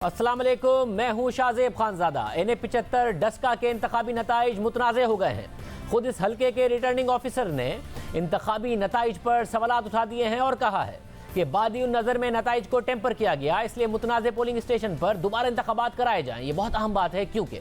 अस्सलाम वालेकुम, मैं हूं शाहजेब खानजादा। NA-75 डस्का के इंतखाबी नताइज मुतनाज़े हो गए हैं। खुद इस हल्के के रिटर्निंग ऑफिसर ने इंतखाबी नताइज पर सवालात उठा दिए हैं और कहा है कि बादिउन नज़र में नताइज को टेम्पर किया गया, इसलिए मुतनाज़े पोलिंग स्टेशन पर दोबारा इंतखाबात कराए जाएं। ये बहुत अहम बात है क्योंकि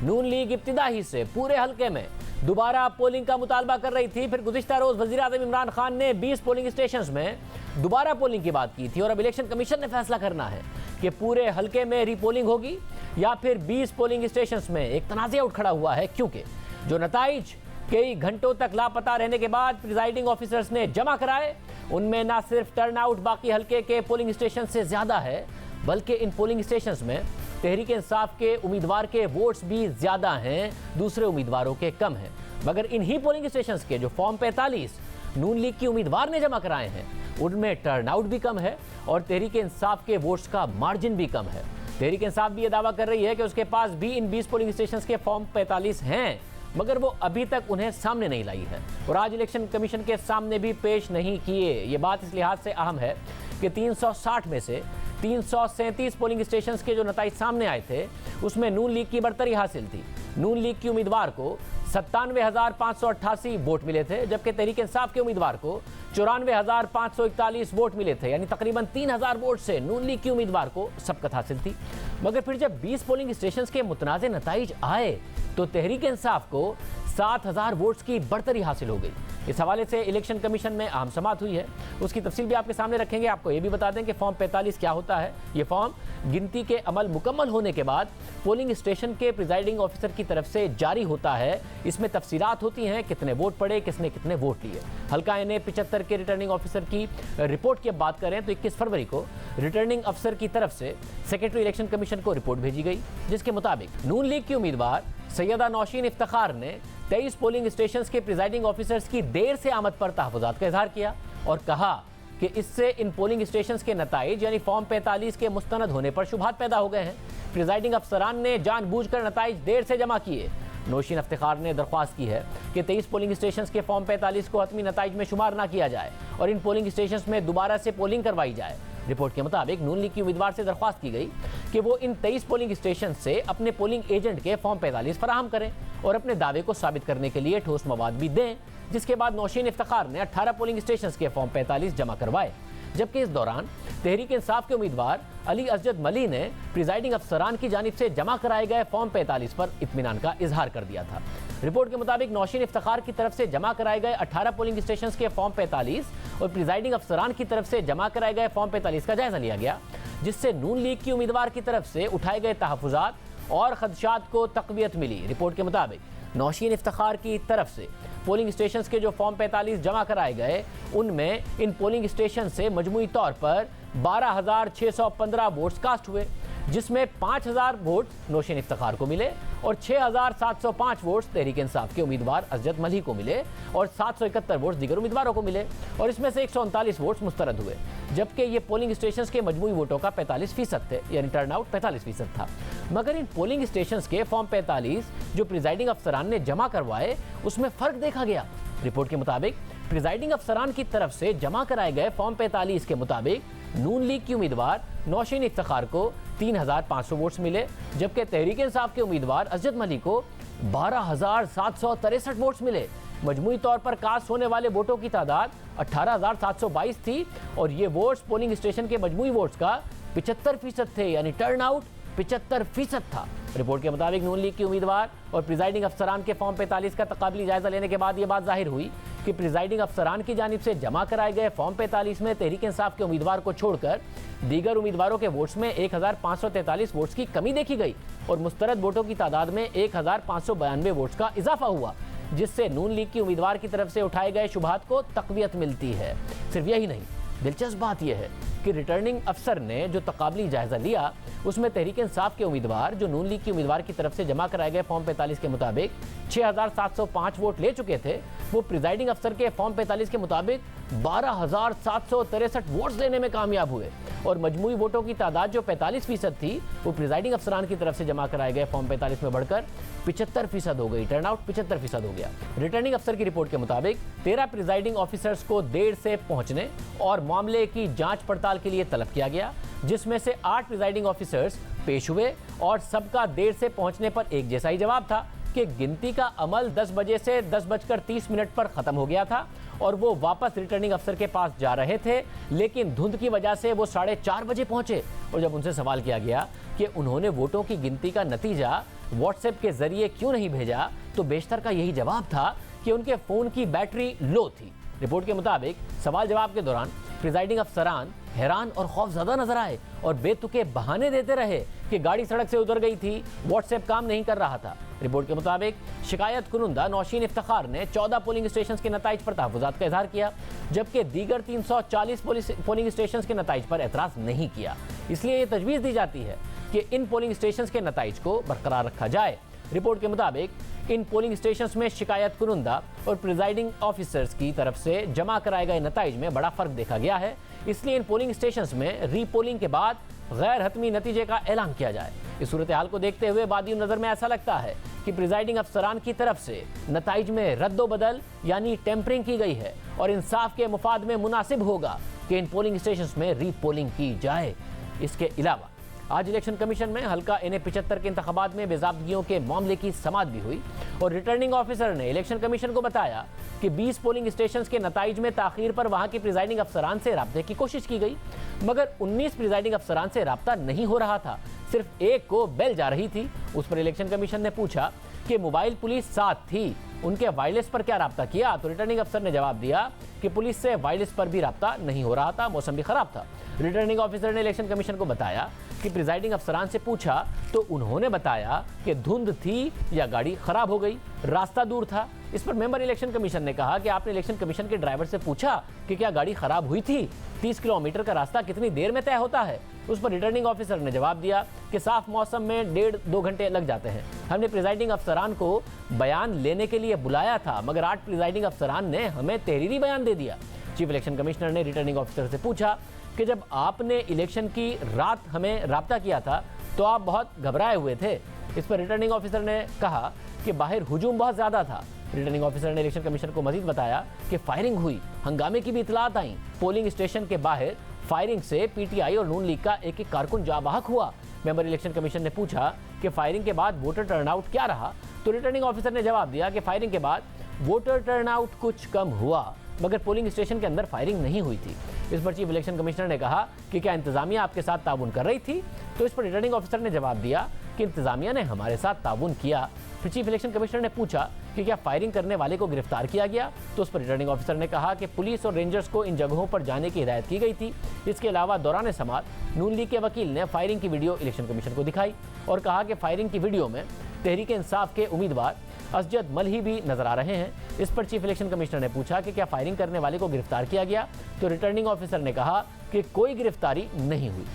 नून लीग इब्तिदा ही से पूरे हल्के में दोबारा पोलिंग का मुतालबा कर रही थी। फिर गुज़िश्ता रोज़ वज़ीर आज़म इमरान खान ने 20 पोलिंग स्टेशन में दोबारा पोलिंग की बात की थी और अब इलेक्शन कमीशन ने फैसला करना है कि पूरे हल्के में रीपोलिंग होगी या फिर 20 पोलिंग स्टेशंस में। एक तनाज़ा उठ खड़ा हुआ है क्योंकि जो नताइज कई घंटों तक लापता रहने के बाद प्रिजाइडिंग ऑफिसर्स ने जमा कराए, उनमें ना सिर्फ टर्नआउट बाकी हल्के के पोलिंग स्टेशन से ज़्यादा है, बल्कि इन पोलिंग स्टेशंस में तहरीक इंसाफ के उम्मीदवार के वोट्स भी ज़्यादा हैं, दूसरे उम्मीदवारों के कम हैं। मगर इन्हीं पोलिंग स्टेशंस के जो फॉर्म 45 नून लीग की उम्मीदवार ने जमा कराए हैं, उनमें टर्नआउट भी कम है और तहरीक इंसाफ के वोट्स का मार्जिन भी कम है। तहरीक इंसाफ भी ये दावा कर रही है कि उसके पास भी इन 20 पोलिंग स्टेशंस के फॉर्म 45 हैं, मगर वो अभी तक उन्हें सामने नहीं लाई है और आज इलेक्शन कमीशन के सामने भी पेश नहीं किए। ये बात इस लिहाज से अहम है कि 360 में से 337 पोलिंग स्टेशंस के जो नताइज सामने आए थे, उसमें नून लीग की बढ़तरी हासिल थी। नून लीग की उम्मीदवार को 97,588 वोट मिले थे, जबकि तहरीक इंसाफ के उम्मीदवार को 94,541 वोट मिले थे, यानी तकरीबन 3,000 वोट से नून लीग की उम्मीदवार को सबकत हासिल थी। मगर फिर जब 20 पोलिंग स्टेशंस के मुतनाज़े नताइज आए तो तहरीक इंसाफ को 7,000 वोट्स की बढ़तरी हासिल हो गई। इस हवाले से इलेक्शन कमीशन में अहम समाअत हुई है, उसकी तफसील भी आपके सामने रखेंगे। आपको ये भी बता दें कि फॉर्म 45 क्या होता है। ये फॉर्म गिनती के अमल मुकम्मल होने के बाद पोलिंग स्टेशन के प्रिजाइडिंग ऑफिसर की तरफ से जारी होता है। इसमें तफसीलात होती हैं, कितने वोट पड़े, किसने कितने वोट लिए। हल्का NA-75 के रिटर्निंग ऑफिसर की रिपोर्ट की बात करें तो 21 फरवरी को रिटर्निंग अफसर की तरफ से सेक्रेटरी इलेक्शन कमीशन को रिपोर्ट भेजी गई, जिसके मुताबिक नून लीग की उम्मीदवार सैयदा नौशीन इफ्तिखार ने 23 पोलिंग स्टेशंस के प्रिजाइडिंग ऑफिसर्स की देर से आमद पर तहफ़्फ़ुज़ात का इजहार किया और कहा कि इससे इन पोलिंग स्टेशंस के नताइज यानी फॉर्म 45 के मुस्तनद होने पर शुबहात पैदा हो गए हैं। प्रिजाइडिंग अफसरान ने जानबूझकर नताइज देर से जमा किए। नौशीन इफ्तिखार ने दरख्वास्त की है कि 23 पोलिंग स्टेशंस के फॉर्म 45 को हतमी नताइज में शुमार न किया जाए और इन पोलिंग स्टेशंस में दोबारा से पोलिंग करवाई जाए। रिपोर्ट के मुताबिक नून लीग की उम्मीदवार से दरख्वास्त की गई कि वो इन 23 पोलिंग स्टेशन से अपने पोलिंग एजेंट के फॉर्म 45 फराहम करें और अपने दावे को साबित करने के लिए ठोस मवाद भी दें, जिसके बाद नौशीन इफ्तिखार ने 18 पोलिंग स्टेशन के फॉर्म 45 जमा करवाए। जबकि इस दौरान तहरीक इंसाफ के उम्मीदवार अली असजद मली ने प्रिजाइडिंग अफसरान की जानिब से जमा कराए गए फॉर्म 45 पर इत्मीनान का इजहार कर दिया था। रिपोर्ट के मुताबिक नौशीन इफ्तिखार की तरफ से जमा कराए गए 18 पोलिंग स्टेशंस के फॉर्म 45 और प्रिजाइडिंग अफसरान की तरफ से जमा कराए गए फॉर्म 45 का जायजा लिया गया, जिससे नून लीग की उम्मीदवार की तरफ से उठाए गए तहफ़्फ़ुज़ात और खदशात को तक़वियत मिली। रिपोर्ट के मुताबिक नौशीन इफ्तिखार की तरफ से पोलिंग स्टेशंस के जो फॉर्म 45 जमा कराए गए, उनमें इन पोलिंग स्टेशन से मजमूई तौर पर 12,615 वोट्स कास्ट हुए, जिसमें 5,000 वोट नौशीन इफ्तिखार को मिले और 6,705 वोट्स तहरीक इंसाफ के उम्मीदवार असजद मली को मिले और 771 वोट्स दीगर उम्मीदवारों को मिले और इसमें से 139 वोट्स मुस्तरद हुए। जबकि ये पोलिंग स्टेशंस के मजमूई वोटों का 45% थे, यानी टर्नआउट 45% था। मगर इन पोलिंग स्टेशंस के फॉर्म 45 जो प्रिजाइडिंग अफसरान ने जमा करवाए, उसमें फ़र्क देखा गया। रिपोर्ट के मुताबिक प्रिजाइडिंग अफसरान की तरफ से जमा कराए गए फॉर्म 45 के मुताबिक नून लीग की उम्मीदवार नौशीन इफ्तिखार को 3,500 वोट्स मिले, जबकि तहरीक इंसाफ के उम्मीदवार असजद मली को 12,763 वोट्स मिले। मजमूई तौर पर कास्ट होने वाले वोटों की तादाद 18,722 थी और ये वोट्स पोलिंग स्टेशन के मजमूई वोट्स का 75% थे, यानी टर्नआउट 75% था। रिपोर्ट के मुताबिक नून लीग की उम्मीदवार और प्रिजाइडिंग अफसरान के फॉर्म 45 का तकाबली जायजा लेने के बाद ये बात जाहिर हुई कि प्रिजाइडिंग अफसरान की जानिब से जमा कराए गए फॉर्म 45 में तहरीक इंसाफ के उम्मीदवार को छोड़कर दीगर उम्मीदवारों के वोट्स में 1,543 वोट्स की कमी देखी गई और मुस्तरद वोटों की तादाद में 1,592 वोट्स का इजाफा हुआ, जिससे नून लीग की उम्मीदवार की तरफ से उठाए गए शुबहात को तक़वियत मिलती है। सिर्फ यही नहीं, दिलचस्प बात यह है कि रिटर्निंग अफसर ने जो तकाबली जायजा लिया, उसमें तहरीक इंसाफ के उम्मीदवार जो नून लीग की उम्मीदवार की तरफ से जमा कराए गए फॉर्म 45 के मुताबिक 6,705 वोट ले चुके थे, वो प्रिजाइडिंग अफसर के फॉर्म 45 के मुताबिक 12,763 वोट्स लेने में कामयाब हुए और मजमूई वोटों की तादाद जो 45% थी, वो प्रिजाइडिंग अफसरान की तरफ से जमा कराए गए फॉर्म 45 में बढ़कर 75% हो गई। टर्नआउट 75% हो गया। रिटर्निंग अफसर की रिपोर्ट के मुताबिक 13 प्रिजाइडिंग ऑफिसर्स को देर से पहुंचने और मामले की जांच पड़ताल के लिए तलब किया गया। जिसमें से 8 प्रिजाइडिंग ऑफिसर्स पेश हुए और सबका देर से पहुंचने पर एक जैसा ही जवाब था कि गिनती का अमल 10 बजे से 10:30 पर खत्म हो गया था और वो वापस रिटर्निंग अफसर के पास जा रहे थे, लेकिन धुंध की वजह से वो 4:30 बजे पहुंचे। और जब उनसे सवाल किया गया कि उन्होंने वोटों की गिनती का नतीजा व्हाट्सएप के जरिए क्यों नहीं भेजा, तो बेशतर का यही जवाब था कि उनके फोन की बैटरी लो थी। रिपोर्ट के मुताबिक सवाल जवाब के दौरान प्रिजाइडिंग अफसरान हैरान और खौफजदा नजर आए और बेतुके बहाने देते रहे कि गाड़ी सड़क से उतर गई थी, व्हाट्सएप काम नहीं कर रहा था। रिपोर्ट के मुताबिक शिकायत कुनुंदा नौशीन इफ्तिखार ने 14 पोलिंग स्टेशन के नताइज पर तहफ़्फ़ुज़ात का इजहार किया, जबकि दीगर 340 पोलिंग स्टेशन के नताइज पर एतराज़ नहीं किया। इसलिए ये तजवीज़ दी जाती है कि इन पोलिंग स्टेशन के नताइज को बरकरार रखा जाए। रिपोर्ट के मुताबिक इन पोलिंग स्टेशंस में शिकायत कुनुंदा और प्रिजाइडिंग ऑफिसर्स की तरफ से जमा कराए गए नताइज में बड़ा फर्क देखा गया है। इसलिए इन पोलिंग स्टेशंस में रीपोलिंग के बाद गैर हतमी नतीजे का ऐलान किया जाए। इस सूरत हाल को देखते हुए बादी नज़र में ऐसा लगता है कि प्रिजाइडिंग अफसरान की तरफ से नताइज में रद्दोबदल यानी टेम्परिंग की गई है और इंसाफ के मुफाद में मुनासिब होगा कि इन पोलिंग स्टेशंस में रीपोलिंग की जाए। इसके अलावा आज इलेक्शन कमीशन में हल्का NA 75 के इंतखाबात में बेज़ाब्तगियों के मामले की समाअत भी हुई और रिटर्निंग ऑफिसर ने इलेक्शन कमीशन को बताया कि 20 पोलिंग स्टेशन के नताइज में ताखीर पर वहां के प्रिजाइडिंग अफसरान से राब्ते की कोशिश की गई, मगर 19 प्रिजाइडिंग अफसरान से राब्ता नहीं हो रहा था, सिर्फ एक को बेल जा रही थी। उस पर इलेक्शन कमीशन ने पूछा कि मोबाइल पुलिस साथ थी, उनके वायरलेस पर क्या राब्ता किया, तो रिटर्निंग अफसर ने जवाब दिया कि पुलिस से वायरलेस पर भी राब्ता नहीं हो रहा था, मौसम भी खराब था। रिटर्निंग ऑफिसर ने इलेक्शन कमीशन को बताया कि प्रिजाइडिंग अफसरान से पूछा तो उन्होंने बताया कि धुंध थी या गाड़ी खराब हो गई, रास्ता दूर था। इस पर मेंबर इलेक्शन कमीशन ने कहा कि आपने इलेक्शन कमीशन के ड्राइवर से पूछा कि क्या गाड़ी खराब हुई थी, 30 किलोमीटर का रास्ता कितनी देर में तय होता है। उस पर रिटर्निंग ऑफिसर ने जवाब दिया कि साफ मौसम में 1.5-2 घंटे लग जाते हैं। हमने प्रिजाइडिंग अफसरान को बयान लेने के लिए बुलाया था, मगर 8 प्रिजाइडिंग अफसरान ने हमें तहरीरी बयान दे दिया। चीफ इलेक्शन कमिश्नर ने रिटर्निंग ऑफिसर से पूछा कि जब आपने इलेक्शन की रात हमें राब्ता किया था तो आप बहुत घबराए हुए थे। इस पर रिटर्निंग ऑफिसर ने कहा कि बाहर हुजूम बहुत ज़्यादा था। रिटर्निंग ऑफिसर ने इलेक्शन कमीशन को मजीद बताया कि फायरिंग हुई, हंगामे की भी इतलात आई। पोलिंग स्टेशन के बाहर फायरिंग से PTI और नून लीग का एक कारकुन जाबाहक हुआ। मेंबर इलेक्शन कमीशन ने पूछा कि फायरिंग के बाद वोटर टर्नआउट क्या रहा, तो रिटर्निंग ऑफिसर ने जवाब दिया कि फायरिंग के बाद वोटर टर्नआउट कुछ कम हुआ, मगर पोलिंग स्टेशन के अंदर फायरिंग नहीं हुई थी। इस पर चीफ इलेक्शन कमिश्नर ने कहा कि क्या इंतजामिया आपके साथ ताउन कर रही थी, तो इस पर रिटर्निंग ऑफिसर ने जवाब दिया कि इंतजामिया ने हमारे साथ ताउन किया। फिर चीफ इलेक्शन कमिश्नर ने पूछा कि क्या फायरिंग करने वाले को गिरफ्तार किया गया, तो उस पर रिटर्निंग ऑफिसर ने कहा कि पुलिस और रेंजर्स को इन जगहों पर जाने की हिदायत की गई थी। इसके अलावा दौरान समाअत नून लीग के वकील ने फायरिंग की वीडियो इलेक्शन कमीशन को दिखाई और कहा कि फायरिंग की वीडियो में तहरीक इंसाफ के उम्मीदवार असजद मलही भी नजर आ रहे हैं। इस पर चीफ इलेक्शन कमिश्नर ने पूछा कि क्या फायरिंग करने वाले को गिरफ्तार किया गया, तो रिटर्निंग ऑफिसर ने कहा कि कोई गिरफ्तारी नहीं हुई।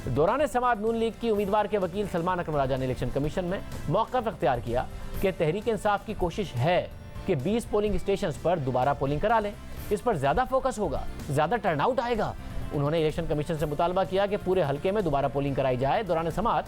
दौरान समाअत नून लीग की उम्मीदवार के वकील सलमान अकरम राजा ने इलेक्शन कमीशन में मौक़िफ़ इख्तियार किया कि तहरीक इंसाफ की कोशिश है कि 20 पोलिंग स्टेशन पर दोबारा पोलिंग करा लें, इस पर ज़्यादा फोकस होगा, ज़्यादा टर्नआउट आएगा। उन्होंने इलेक्शन कमीशन से मुतालबा किया कि पूरे हल्के में दोबारा पोलिंग कराई जाए। दौरान समाअत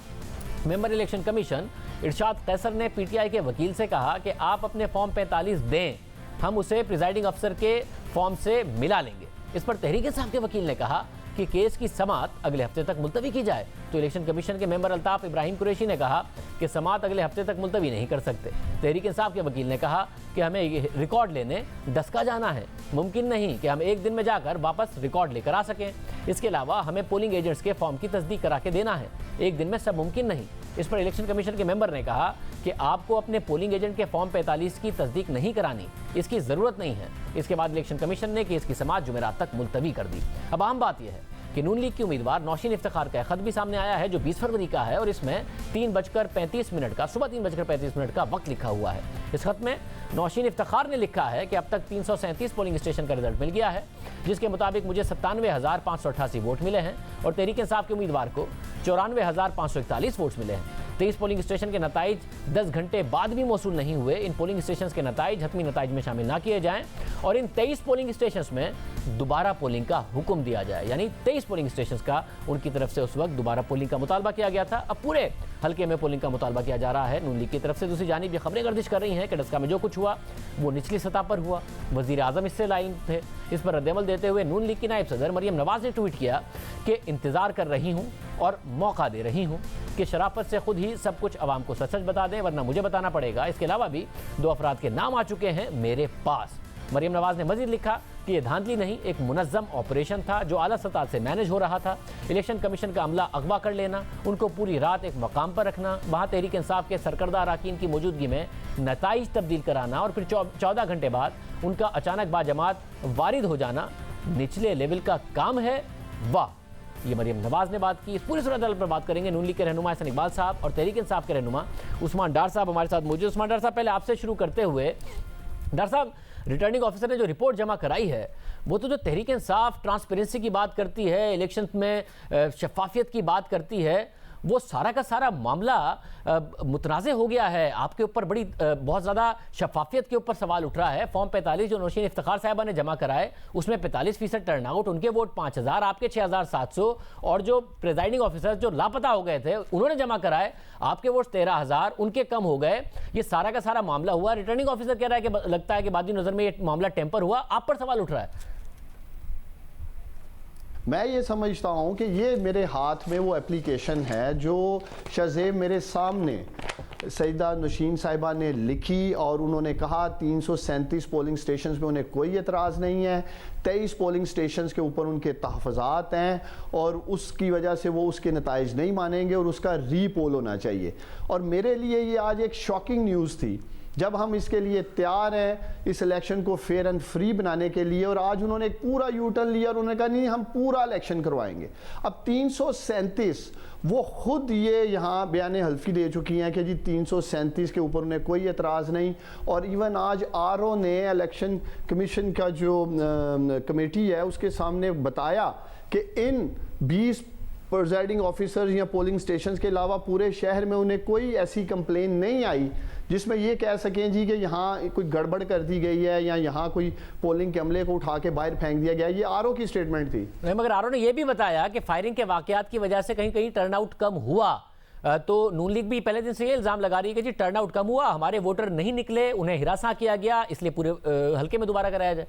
मेंबर इलेक्शन कमीशन इरशाद कैसर ने PTI के वकील से कहा कि आप अपने फॉर्म 45 दें, हम उसे प्रिजाइडिंग अफसर के फॉर्म से मिला लेंगे। इस पर तहरीक इंसाफ के वकील ने कहा कि केस की समाअत अगले हफ्ते तक मुलतवी की जाए, तो इलेक्शन कमीशन के मेंबर अल्ताफ इब्राहिम कुरैशी ने कहा कि समाअत अगले हफ्ते तक मुलतवी नहीं कर सकते। तहरीक इंसाफ के वकील ने कहा कि हमें रिकॉर्ड लेने डस्का जाना है, मुमकिन नहीं कि हम एक दिन में जाकर वापस रिकॉर्ड लेकर आ सकें। इसके अलावा हमें पोलिंग एजेंट्स के फॉर्म की तस्दीक करा के देना है, एक दिन में सब मुमकिन नहीं। इस पर इलेक्शन कमीशन के मेंबर ने कहा कि आपको अपने पोलिंग एजेंट के फॉर्म 45 की तस्दीक नहीं करानी, इसकी ज़रूरत नहीं है। इसके बाद इलेक्शन कमीशन ने केस की समाअत जुमेरात तक मुलतवी कर दी। अब आम बात यह है कि नून लीग की उम्मीदवार नौशीन इफ्तिखार का खत भी सामने आया है जो 20 फरवरी का है और इसमें 3:35 का सुबह 3:35 का वक्त लिखा हुआ है। इस खत में नौशीन इफ्तिखार ने लिखा है कि अब तक 337 पोलिंग स्टेशन का रिजल्ट मिल गया है, जिसके मुताबिक मुझे 97,588 वोट मिले हैं और तहरीक इंसाफ के उम्मीदवार को 94,541 वोट्स मिले हैं। 23 पोलिंग स्टेशन के नताइज 10 घंटे बाद भी मौसूल नहीं हुए। इन पोलिंग स्टेशन के नताइज हतमी नताइज में शामिल ना किए जाएं और इन 23 पोलिंग स्टेशन में दोबारा पोलिंग का हुक्म दिया जाए, यानी 23 पोलिंग स्टेशन का उनकी तरफ से उस वक्त दोबारा पोलिंग का मुतालबा किया गया था। अब पूरे हल्के में पोलिंग का मुतालबा किया जा रहा है नून लीग की तरफ से। दूसरी जानिब ये खबरें गर्दिश कर रही हैं कि डस्का में जो कुछ हुआ वो निचली सतह पर हुआ, वजीर आजम इससे लाइन थे। इस पर रद्दमल देते हुए नून लीग की नायब सदर मरियम नवाज ने ट्वीट किया कि इंतजार कर रही हूँ और मौका दे रही हूँ कि शराफत से खुद ही सब कुछ अवाम को सच सच बता दें, वरना मुझे बताना पड़ेगा। इसके अलावा भी 2 अफराद के नाम आ चुके हैं मेरे पास। मरियम नवाज ने मजीद लिखा कि यह धांधली नहीं, एक मुनज़्ज़म ऑपरेशन था जो आला सतह से मैनेज हो रहा था। इलेक्शन कमीशन का अमला अगवा कर लेना, उनको पूरी रात एक मकाम पर रखना, वहाँ तहरीक इंसाफ के सरकर्दा अरकान की मौजूदगी में नताइज तब्दील कराना और फिर 14 घंटे बाद उनका अचानक बाजमात वारिद हो जाना निचले लेवल का काम है। वाह, ये मरियम नवाज ने बात की। इस पूरी सूरत पर बात करेंगे नून लीग के रहनुमा हसन इकबाल साहब और तहरीक इंसाफ के रहनुमा उस्मान डार साहब हमारे साथ मौजूद। उस्मान डार साहब, पहले आपसे शुरू करते हुए, डार साहब, रिटर्निंग ऑफिसर ने जो रिपोर्ट जमा कराई है वो तो जो तहरीक इंसाफ ट्रांसपेरेंसी की बात करती है, इलेक्शन में शफाफियत की बात करती है, वो सारा का सारा मामला मुतनाज़ हो गया है। आपके ऊपर बड़ी बहुत ज़्यादा शफाफियत के ऊपर सवाल उठ रहा है। फॉर्म 45 जो नौशीन इफ्तिखार साहिबा ने जमा कराए उसमें 45% टर्नआउट, उनके वोट 5000, आपके 6700, और जो प्रिजाइडिंग ऑफिसर जो लापता हो गए थे उन्होंने जमा कराए, आपके वोट 13000, उनके कम हो गए। ये सारा का सारा मामला हुआ। रिटर्निंग ऑफिसर कह रहा है कि लगता है कि बादी नज़र में ये मामला टेम्पर हुआ। आप पर सवाल उठ रहा है। मैं ये समझता हूँ कि ये मेरे हाथ में वो एप्लीकेशन है जो शज़ेब मेरे सामने सईदा नौशीन साहिबा ने लिखी और उन्होंने कहा 337 पोलिंग स्टेशंस में उन्हें कोई एतराज़ नहीं है, 23 पोलिंग स्टेशंस के ऊपर उनके तहफ़्फ़ुज़ात हैं और उसकी वजह से वो उसके नताइज नहीं मानेंगे और उसका रीपोल होना चाहिए। और मेरे लिए ये आज एक शॉकिंग न्यूज़ थी जब हम इसके लिए तैयार हैं इस इलेक्शन को फेयर एंड फ्री बनाने के लिए, और आज उन्होंने एक पूरा यू टर्न लिया और उन्होंने कहा नहीं हम पूरा इलेक्शन करवाएंगे। अब 337 वो खुद ये यहाँ बयान हल्फी दे चुकी हैं कि जी 337 के ऊपर उन्हें कोई एतराज़ नहीं। और इवन आज आरओ ने इलेक्शन कमीशन का जो कमेटी है उसके सामने बताया कि इन 20 प्रिजाइडिंग ऑफिसर्स या पोलिंग स्टेशंस के अलावा पूरे शहर में उन्हें कोई ऐसी कंप्लेन नहीं आई जिसमें ये कह सकें जी कि यहाँ कोई गड़बड़ कर दी गई है या यहाँ कोई पोलिंग के अमले को उठा के बाहर फेंक दिया गया। ये आरओ की स्टेटमेंट थी। मगर आरओ ने यह भी बताया कि फायरिंग के वाकयात की वजह से कहीं कहीं टर्नआउट कम हुआ। तो नून लीग भी पहले दिन से ये इल्ज़ाम लगा रही है कि जी टर्नआउट कम हुआ, हमारे वोटर नहीं निकले, उन्हें हिरासा किया गया, इसलिए पूरे हल्के में दोबारा कराया जाए।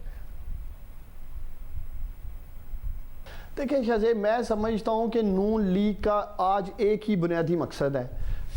देखिए शज़ेब, मैं समझता हूँ कि नून लीग का आज एक ही बुनियादी मकसद है,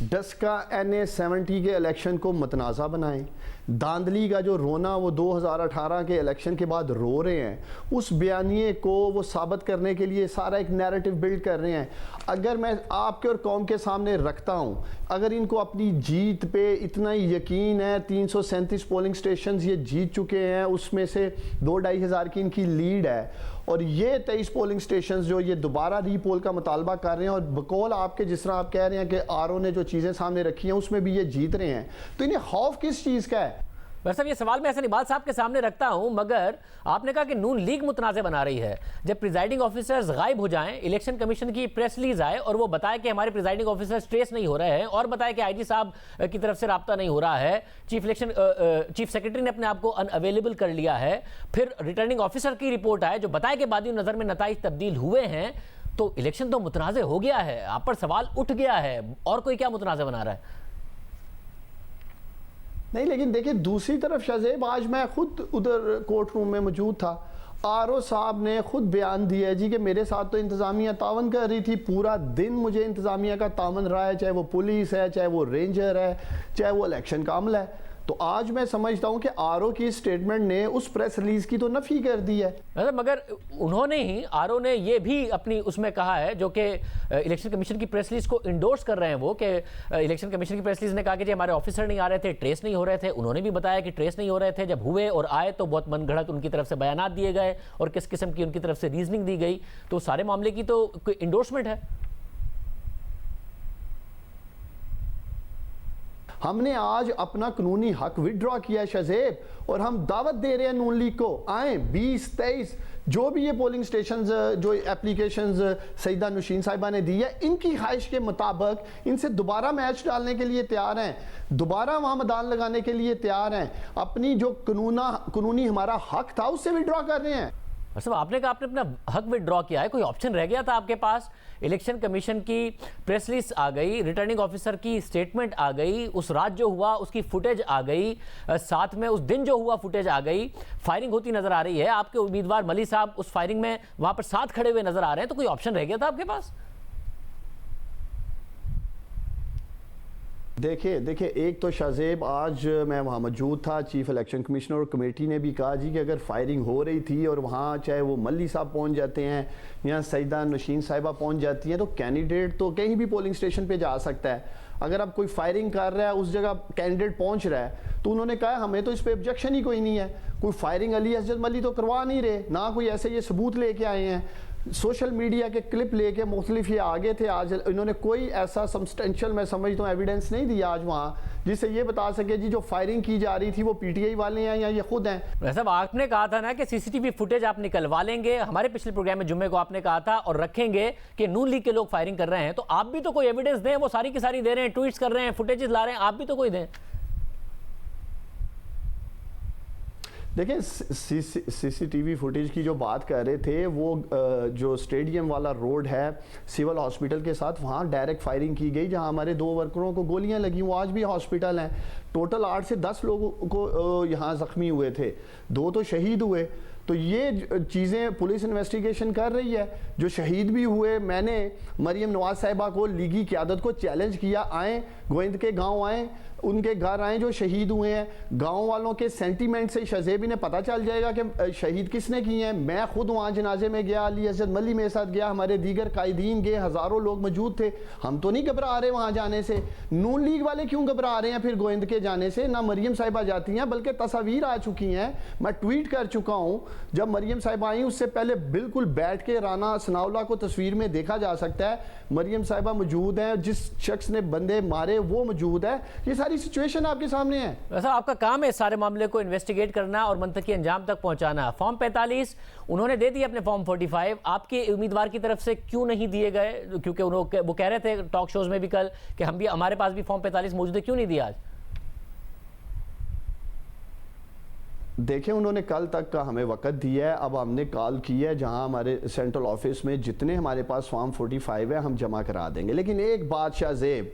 डस्का NA 70 के इलेक्शन को मतनाज़ा बनाएं। धांधली का जो रोना वो 2018 के इलेक्शन के बाद रो रहे हैं, उस बयानिए को वो साबित करने के लिए सारा एक नैरेटिव बिल्ड कर रहे हैं। अगर मैं आपके और कौम के सामने रखता हूँ, अगर इनको अपनी जीत पे इतना ही यकीन है, 337 पोलिंग स्टेशंस ये जीत चुके हैं, उसमें से 2-2.5 हज़ार की इनकी लीड है, और ये 23 पोलिंग स्टेशंस जो ये दोबारा रीपोल का मुतालबा कर रहे हैं, और बकौल आपके जिस तरह आप कह रहे हैं कि आरओ ने जो चीज़ें सामने रखी हैं उसमें भी ये जीत रहे हैं, तो इन्हें खौफ किस चीज़ का है? वैसे ये सवाल मैं हसन इकबाल साहब के सामने रखता हूं, मगर आपने कहा कि नून लीग मुतनाज़े बना रही है। जब प्रिजाइडिंग ऑफिसर्स गायब हो जाएं, इलेक्शन कमीशन की प्रेस रिलीज आए और वो बताए कि हमारे प्रिजाइडिंग ऑफिसर्स ट्रेस नहीं हो रहे हैं, और बताए कि आईजी साहब की तरफ से राब्ता नहीं हो रहा है, चीफ सेक्रेटरी ने अपने आप को अनअवेलेबल कर लिया है, फिर रिटर्निंग ऑफिसर की रिपोर्ट आए जो बताए कि बादी नज़र में नताइज तब्दील हुए हैं, तो इलेक्शन तो मुतनाज़े हो गया है। आप पर सवाल उठ गया है, और कोई क्या मुतनाज़े बना रहा है? नहीं, लेकिन देखिए दूसरी तरफ शज़ेब, आज मैं खुद उधर कोर्ट रूम में मौजूद था, आरओ साहब ने खुद बयान दिया है जी कि मेरे साथ तो इंतज़ामिया तावन कर रही थी, पूरा दिन मुझे इंतज़ामिया का तावन रहा है, चाहे वो पुलिस है, चाहे वो रेंजर है, चाहे वो इलेक्शन का अमला है। तो आज मैं समझता हूं कि आरओ की स्टेटमेंट ने उस प्रेस रिलीज की तो नफी कर दी है। मगर उन्होंने ही, आरओ ने ये भी अपनी उसमें कहा है, जो कि इलेक्शन कमीशन की प्रेस रिलीज को इंडोर्स कर रहे हैं, वो कि इलेक्शन कमीशन की प्रेस रिलीज ने कहा कि जी हमारे ऑफिसर नहीं आ रहे थे, ट्रेस नहीं हो रहे थे। उन्होंने भी बताया कि ट्रेस नहीं हो रहे थे, जब हुए और आए तो बहुत मनगढ़ंत उनकी तरफ से बयानात दिए गए और किस किस्म की उनकी तरफ से रीजनिंग दी गई। तो सारे मामले की तो कोई इंडोर्समेंट है। हमने आज अपना कानूनी हक विड्रॉ किया शज़ेब, और हम दावत दे रहे हैं नून लीग को, आए 20-23 जो भी ये पोलिंग स्टेशंस जो एप्लीकेशंस सईदा नौशीन साहिबा ने दी है, इनकी ख्वाहिश के मुताबिक इनसे दोबारा मैच डालने के लिए तैयार हैं, दोबारा वहाँ मैदान लगाने के लिए तैयार हैं, अपनी जो कानूनी हमारा हक था उससे विड्रॉ कर रहे हैं। मतलब आपने कहा आपने अपना हक विड्रॉ किया है, कोई ऑप्शन रह गया था आपके पास? इलेक्शन कमीशन की प्रेस रिलीज आ गई, रिटर्निंग ऑफिसर की स्टेटमेंट आ गई, उस रात जो हुआ उसकी फुटेज आ गई, साथ में उस दिन जो हुआ फुटेज आ गई, फायरिंग होती नजर आ रही है, आपके उम्मीदवार मली साहब उस फायरिंग में वहां पर साथ खड़े हुए नजर आ रहे हैं, तो कोई ऑप्शन रह गया था आपके पास? देखिए एक तो शाहजेब, आज मैं वहाँ मौजूद था, चीफ इलेक्शन कमिश्नर और कमेटी ने भी कहा जी कि अगर फायरिंग हो रही थी और वहाँ चाहे वो मल्ली साहब पहुँच जाते हैं या सईदा नशीन साहिबा पहुँच जाती हैं, तो कैंडिडेट तो कहीं भी पोलिंग स्टेशन पे जा सकता है। अगर अब कोई फायरिंग कर रहा है, उस जगह कैंडिडेट पहुँच रहा है, तो उन्होंने कहा हमें तो इस पर ऑब्जेक्शन ही कोई नहीं है। कोई फायरिंग अली असद मल्ली तो करवा नहीं रहे, ना कोई ऐसे ये सबूत लेके आए हैं, सोशल मीडिया के क्लिप लेके मुख्तलिफ ये आगे थे। आज इन्होंने कोई ऐसा सब्सटेंशियल, मैं समझता हूँ, एविडेंस नहीं दिया आज वहाँ जिससे ये बता सके जी जो फायरिंग की जा रही थी वो पीटीआई वाले हैं या ये खुद हैं। वैसे आपने कहा था ना कि सीसीटीवी फुटेज आप निकलवा लेंगे, हमारे पिछले प्रोग्राम में जुम्मे को आपने कहा था, और रखेंगे कि नून लीग के लोग फायरिंग कर रहे हैं, तो आप भी तो कोई एविडेंस दें। वो सारी की सारी दे रहे हैं, ट्वीट्स कर रहे हैं, फुटेजेस ला रहे हैं, आप भी तो कोई दें। देखिए सीसीटीवी फुटेज की जो बात कर रहे थे, वो जो स्टेडियम वाला रोड है सिविल हॉस्पिटल के साथ, वहाँ डायरेक्ट फायरिंग की गई जहाँ हमारे 2 वर्करों को गोलियां लगी। वो आज भी हॉस्पिटल हैं। टोटल 8 से 10 लोगों को यहाँ ज़ख्मी हुए थे, 2 तो शहीद हुए। तो ये चीज़ें पुलिस इन्वेस्टिगेशन कर रही है। जो शहीद भी हुए, मैंने मरियम नवाज साहिबा को, लीगी क़यादत को चैलेंज किया, आएँ गोविंद के गांव आएँ, उनके घर आए जो शहीद हुए हैं। गांव वालों के सेंटीमेंट से शहजेब ने पता चल जाएगा कि शहीद किसने किए हैं। मैं खुद वहाँ जनाजे में गया, अली असद मल्ली मेरे साथ गया, हमारे दीगर कायदीन गए, हज़ारों लोग मौजूद थे। हम तो नहीं घबरा रहे वहाँ जाने से। नून लीग वाले क्यों घबरा रहे हैं फिर गोविंद के जाने से? ना मरियम साहिबा जाती हैं, बल्कि तस्वीर आ चुकी हैं, मैं ट्वीट कर चुका हूँ। जब मरियम साहिबा आई उससे पहले बिल्कुल बैठ के राना सनाउल्लाह को तस्वीर में देखा जा सकता है। मरियम साहिबा मौजूद है, जिस शख्स ने बंदे मारे वो मौजूद है। ये सारी सिचुएशन आपके सामने है। वैसा आपका काम है इस सारे मामले को इन्वेस्टिगेट करना और मंतकी अंजाम तक पहुंचाना। फॉर्म 45 उन्होंने दे दिए, अपने फॉर्म 45 आपके उम्मीदवार की तरफ से क्यों नहीं दिए गए? क्योंकि वो कह रहे थे टॉक शोज में भी कल कि हम भी, हमारे पास भी फॉर्म 45 मौजूद है, क्यों नहीं दिया आज? देखिए उन्होंने कल तक का हमें वक्त दिया है। अब हमने कॉल की है, जहां हमारे सेंट्रल ऑफिस में जितने हमारे पास फॉर्म 45 है हम जमा करा देंगे। लेकिन एक बात शाहजेब,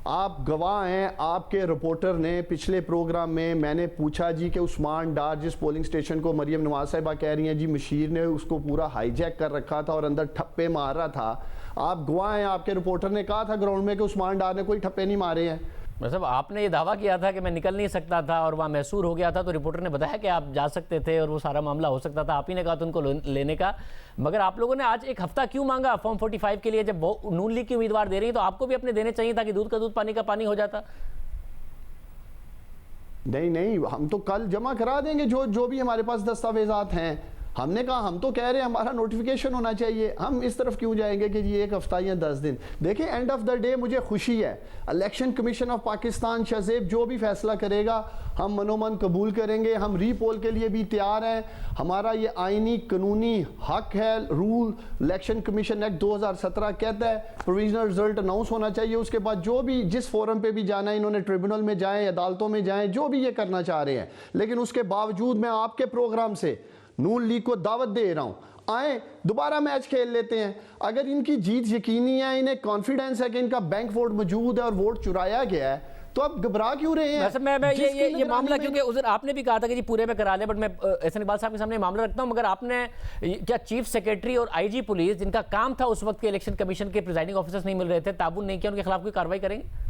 आप गवाह हैं, आपके रिपोर्टर ने पिछले प्रोग्राम में मैंने पूछा जी कि उस्मान डार जिस पोलिंग स्टेशन को मरियम नवाज साहिबा कह रही हैं जी मशीर ने उसको पूरा हाईजैक कर रखा था और अंदर ठप्पे मार रहा था, आप गवाह हैं। आपके रिपोर्टर ने कहा था ग्राउंड में कि उस्मान डार ने कोई ठप्पे नहीं मारे हैं। मतलब आपने ये दावा किया था कि मैं निकल नहीं सकता था और वहाँ मैसूर हो गया था, तो रिपोर्टर ने बताया कि आप जा सकते थे और वो सारा मामला हो सकता था, आप ही ने कहा था उनको लेने का। मगर आप लोगों ने आज एक हफ्ता क्यों मांगा फॉर्म 45 के लिए? जब वो नून लीग की उम्मीदवार दे रही है तो आपको भी अपने देने चाहिए था कि दूध का दूध पानी का पानी हो जाता। नहीं, हम तो कल जमा करा देंगे जो भी हमारे पास दस्तावेजात हैं। हमने कहा हम तो कह रहे हैं हमारा नोटिफिकेशन होना चाहिए, हम इस तरफ क्यों जाएंगे कि ये 1 हफ्ता या 10 दिन। देखिए एंड ऑफ द डे मुझे खुशी है, election commission of Pakistan Shahzeb जो भी फैसला करेगा हम मनोमन कबूल करेंगे। हम रीपोल के लिए भी तैयार हैं। हमारा ये आइनी कानूनी हक है। रूल इलेक्शन कमीशन एक्ट 2017 कहता है प्रोविजनल रिजल्ट अनाउंस होना चाहिए, उसके बाद जो भी जिस फोरम पे भी जाना है, इन्होंने ट्रिब्यूनल में जाएं, अदालतों में जाएं, जो भी ये करना चाह रहे हैं। लेकिन उसके बावजूद मैं आपके प्रोग्राम से नून लीग को दावत दे रहा हूं, आए दोबारा मैच खेल लेते हैं। अगर इनकी जीत यकीनी है, इन्हें कॉन्फिडेंस है कि इनका बैंक वोट मौजूद है और वोट चुराया गया है, तो आप घबरा क्यों रहे हैं? वैसे मैं ये मामला, क्योंकि उस दिन आपने भी कहा था कि जी पूरे में करा ले, बट मैं एहसान इकबाल साहब के सामने मामला रखता हूं। मगर आपने क्या चीफ सेक्रेटरी और आईजी पुलिस, जिनका काम था उस वक्त के इलेक्शन कमीशन के प्रिजाइडिंग ऑफिसर्स नहीं मिल रहे थे, ताबून नहीं किया, उनके खिलाफ कोई कार्रवाई करेंगे?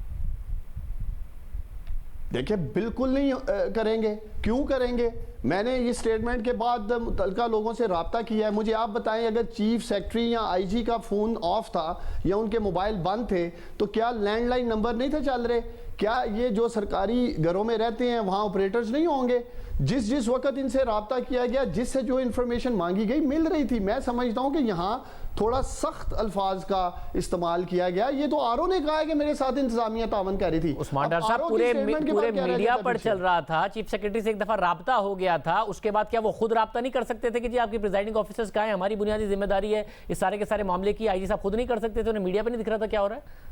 देखिए बिल्कुल नहीं करेंगे। क्यों करेंगे? मैंने इस स्टेटमेंट के बाद मुतल्लिका लोगों से रब्ता किया है। मुझे आप बताएं, अगर चीफ सेक्रेटरी या आईजी का फ़ोन ऑफ था या उनके मोबाइल बंद थे, तो क्या लैंडलाइन नंबर नहीं थे चल रहे? क्या ये जो सरकारी घरों में रहते हैं वहाँ ऑपरेटर्स नहीं होंगे? जिस वक्त इनसे रब्ता किया गया, जिससे जो इन्फॉर्मेशन मांगी गई मिल रही थी। मैं समझता हूँ कि यहाँ थोड़ा सख्त अल्फाज का इस्तेमाल किया गया। ये तो आरओ ने कहा है कि मेरे साथ इंतजामिया तावन कर रही थी। उस्मान डार साहब पूरे मीडिया पर चल रहा था, चीफ सेक्रेटरी से एक दफा राब्ता हो गया था, उसके बाद क्या वो खुद राब्ता नहीं कर सकते थे कि जी आपके प्रिजाइडिंग ऑफिसर्स कहाँ हैं, हमारी बुनियादी जिम्मेदारी है इस सारे के सारे मामले की? आईजी साहब खुद नहीं कर सकते थे? उन्हें मीडिया पर नहीं दिख रहा था क्या हो रहा है?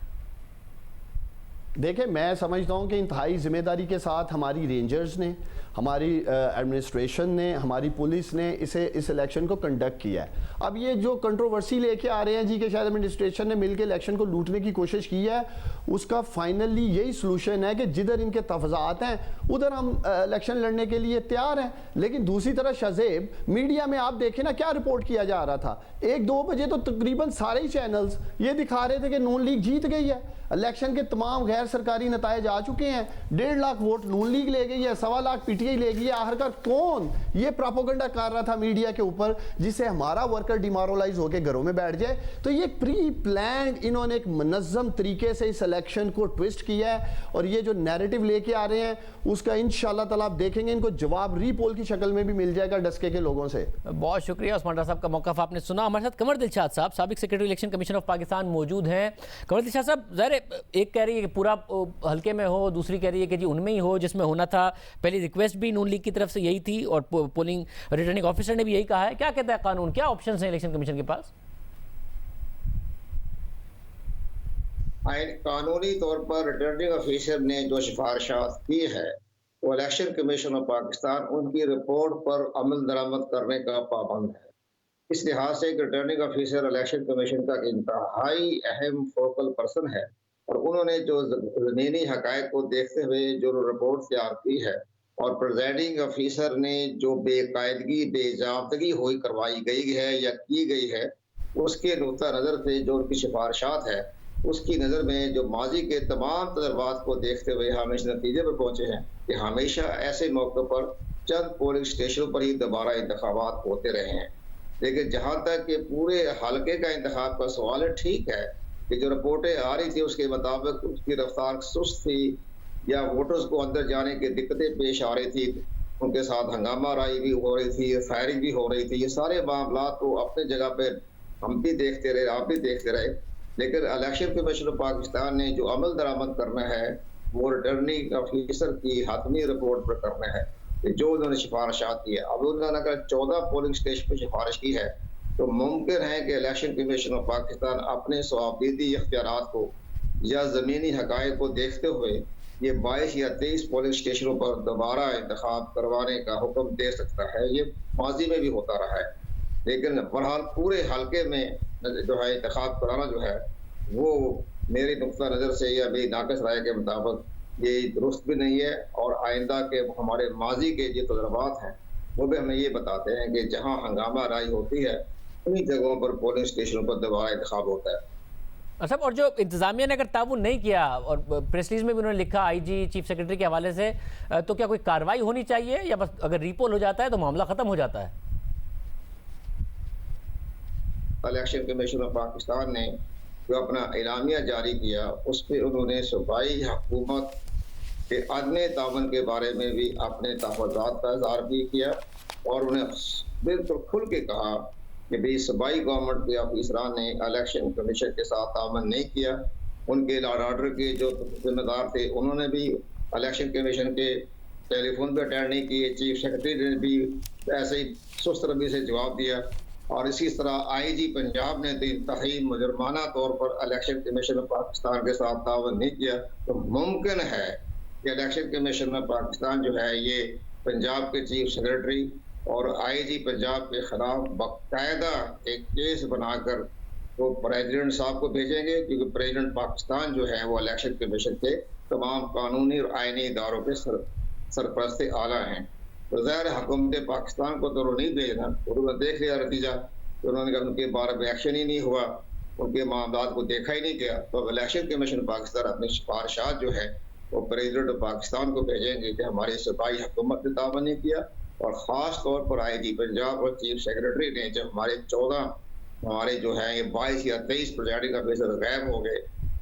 देखिए मैं समझता हूँ कि इंतहाई जिम्मेदारी के साथ हमारी रेंजर्स ने, हमारी एडमिनिस्ट्रेशन ने, हमारी पुलिस ने इस इलेक्शन को कंडक्ट किया है। अब ये जो कंट्रोवर्सी लेके आ रहे हैं जी कि शायद एडमिनिस्ट्रेशन ने मिलकर इलेक्शन को लूटने की कोशिश की है, उसका फाइनली यही सलूशन है कि जिधर इनके तफजात हैं उधर हम इलेक्शन लड़ने के लिए तैयार हैं। लेकिन दूसरी तरफ शज़ेब, मीडिया में आप देखें ना क्या रिपोर्ट किया जा रहा था, 1-2 बजे तो तकरीबन सारे ही चैनल्स ये दिखा रहे थे कि नून लीग जीत गई है, इलेक्शन के तमाम गैर सरकारी नतायज आ चुके हैं, 1.5 लाख वोट नून लीग ले गई है, 1.25 लाख पीटीआई ले गई है। आखिरकार कौन ये प्रोपेगेंडा कर रहा था मीडिया के ऊपर जिससे हमारा वर्कर डिमोरलाइज होकर घरों में बैठ जाए? तो ये प्री प्लान इन्होंने एक मुनज़्ज़म तरीके से इस इलेक्शन को ट्विस्ट किया है और ये जो नैरेटिव लेके आ रहे हैं उसका इंशाल्लाह ताला आप देखेंगे इनको जवाब रीपोल की शक्ल में भी मिल जाएगा डस्के के लोगों से। बहुत शुक्रिया उस्मान साहब का मौक़िफ़ आपने सुना। हमारे साथ कमर दिलशाद साहब, साबिक secretary election commission of Pakistan मौजूद हैं। कमर दिलशाद साहब, ज़ाहिर एक कह रही है कि पूरा हल्के में हो, दूसरी कह रही है कि जी उनमें ही हो जिसमें होना था। पहली रिक्वेस्ट भी नून लीग की तरफ से यही थी और पोलिंग रिटर्निंग ऑफिसर ने भी यही कहा है। क्या कहता है कानून, क्या ऑप्शन हैं इलेक्शन कमीशन के पास? कानूनी तौर पर रिटर्निंग ऑफिसर ने जो सिफारिशात की है वो इलेक्शन कमीशन ऑफ पाकिस्तान उनकी रिपोर्ट पर अमल दरामद करने का पाबंद है। इस लिहाज से रिटर्निंग ऑफिसर इलेक्शन कमीशन का इंतहाई अहम फोकल पर्सन है और उन्होंने जो ज़मीनी हक़ाइक़ को देखते हुए जो रिपोर्ट तैयार की है और प्रेजाइडिंग ऑफिसर ने जो बेकायदगी बेज़ाब्तगी हुई करवाई गई है या की गई है उसके नुक्ता नज़र से जो उनकी सिफारिशात है उसकी नज़र में जो माजी के तमाम तजर्बात को देखते हुए हम इस नतीजे पर पहुँचे हैं कि हमेशा ऐसे मौक़ों पर चंद पोलिंग स्टेशनों पर ही दोबारा इंतखाबात होते रहे हैं। लेकिन जहाँ तक कि पूरे हल्के का इंतखाब का सवाल है, ठीक है कि जो रिपोर्टें आ रही थी उसके मुताबिक उसकी रफ्तार सुस्त थी या वोटर्स को अंदर जाने की दिक्कतें पेश आ रही थी, उनके साथ हंगामा राई भी हो रही थी, फायरिंग भी हो रही थी। ये सारे मामला तो अपने जगह पे हम भी देखते रहे, आप भी देखते रहे। लेकिन इलेक्शन कमीशन ऑफ पाकिस्तान ने जो अमल दरामद करना है वो रिटर्निंग ऑफिसर की हतमी रिपोर्ट पर करना है कि जो उन्होंने सिफारिशात की है। अब उन्होंने अगर 14 पोलिंग स्टेशन पर सिफारिश की है तो मुमकिन है कि इलेक्शन कमीशन ऑफ पाकिस्तान अपने सवाबदीदी इख्तियारात को या ज़मीनी हक़ाइक़ को देखते हुए ये 22 या 23 पोलिंग स्टेशनों पर दोबारा इंतखाब करवाने का हुक्म दे सकता है। ये माजी में भी होता रहा है, लेकिन बहरहाल पूरे हल्के में जो है इंतखाब कराना जो है वो मेरी नुक्ता नज़र से या मेरी नाक़िस राय के मुताबिक ये दुरुस्त भी नहीं है और आइंदा के हमारे माजी के जो तजर्बात हैं वो भी हमें ये बताते हैं कि जहाँ हंगामा राई होती है उन्हीं जगहों पर पोलिंग स्टेशनों पर दोबारा इंतखाब होता है। अच्छा, और जो इंतजामिया ने अगर ताउन नहीं किया और प्रेस रिलीज में भी उन्होंने लिखा आईजी चीफ सेक्रेटरी के हवाले से, तो क्या कोई कार्रवाई होनी चाहिए या बस अगर रीपोल हो जाता है तो मामला ख़त्म हो जाता है? इलेक्शन कमीशन ऑफ पाकिस्तान ने जो अपना एलामिया जारी किया उस पर उन्होंने सूबाई हुकूमत के अदम तावन के बारे में भी अपने तहफ़्फ़ुज़ात का इज़हार भी किया और उन्हें बिल्कुल खुल के कहा कि भाई सूबाई गवर्नमेंट के अफसरान ने इलेक्शन कमीशन के साथ तावन नहीं किया। उनके लॉ ऑर्डर के जो जिम्मेदार थे उन्होंने भी इलेक्शन कमीशन के टेलीफोन पर अटेंड नहीं किए, चीफ सेक्रेटरी ने भी ऐसे ही सुस्त रवैये से जवाब दिया और इसी तरह आईजी पंजाब ने तो इंतहाई मुजरमाना तौर पर इलेक्शन कमीशन ऑफ पाकिस्तान के साथ तावन नहीं किया। तो मुमकिन है कि इलेक्शन कमीशन ऑफ पाकिस्तान जो है ये पंजाब के चीफ सेक्रेटरी और आईजी पंजाब के खिलाफ बाकायदा एक केस बनाकर वो प्रेसिडेंट साहब को भेजेंगे, क्योंकि प्रेसिडेंट पाकिस्तान जो है वो इलेक्शन कमीशन के तमाम कानूनी और आइनी इदारों के सरपरस्त आला हैं। तो ज़ाहिर हुकूमत पाकिस्तान को तो नहीं भेजना, उन्होंने देख लिया नतीजा, तो उन्होंने कहा उनके बारे में एक्शन ही नहीं हुआ, उनके मामलात को देखा ही नहीं गया। तो इलेक्शन कमीशन पाकिस्तान अपनी सिफारिशात जो है वो प्रेसिडेंट ऑफ पाकिस्तान को भेजेंगे कि हमारी सूबाई हुकूमत ने तावन नहीं किया और ख़ास तौर पर आईजी पंजाब और चीफ सेक्रेटरी ने जब हमारे जो है ये 22 या 23 प्रेजाइडिंग ऑफिसर गायब हो गए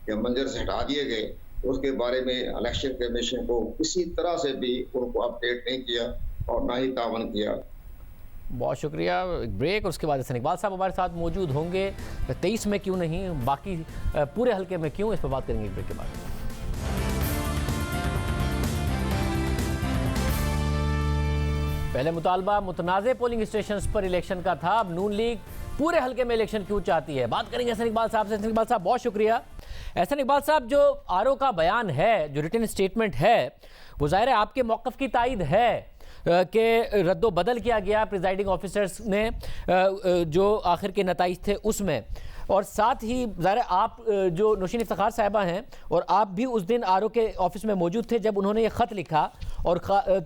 या मंजर से हटा दिए गए, उसके बारे में इलेक्शन कमीशन को किसी तरह से भी उनको अपडेट नहीं किया और ना ही तावन किया। बहुत शुक्रिया। ब्रेक और उसके बाद हसन इकबाल साहब हमारे साथ मौजूद होंगे। 23 में क्यों नहीं, बाकी पूरे हल्के में क्यों, इस पर बात करेंगे ब्रेक के बाद। पहले मुतालबा मुतनाज़े पोलिंग स्टेशन पर इलेक्शन का था, अब नून लीग पूरे हल्के में इलेक्शन क्यों चाहती है, बात करेंगे हसन इकबाल साहब से। हसन इकबाल साहब बहुत शुक्रिया। हसन इकबाल साहब, जो आरओ का बयान है, जो रिटन स्टेटमेंट है, वो ज़ाहिर है आपके मौक़िफ़ की तायद है, के रद्दोबदल किया गया प्रिजाइडिंग ऑफिसर्स ने जो आखिर के नताइज थे उसमें, और साथ ही ज़रा आप जो नौशीन इफ्तिखार साहिबा हैं और आप भी उस दिन आरओ के ऑफिस में मौजूद थे जब उन्होंने ये ख़त लिखा और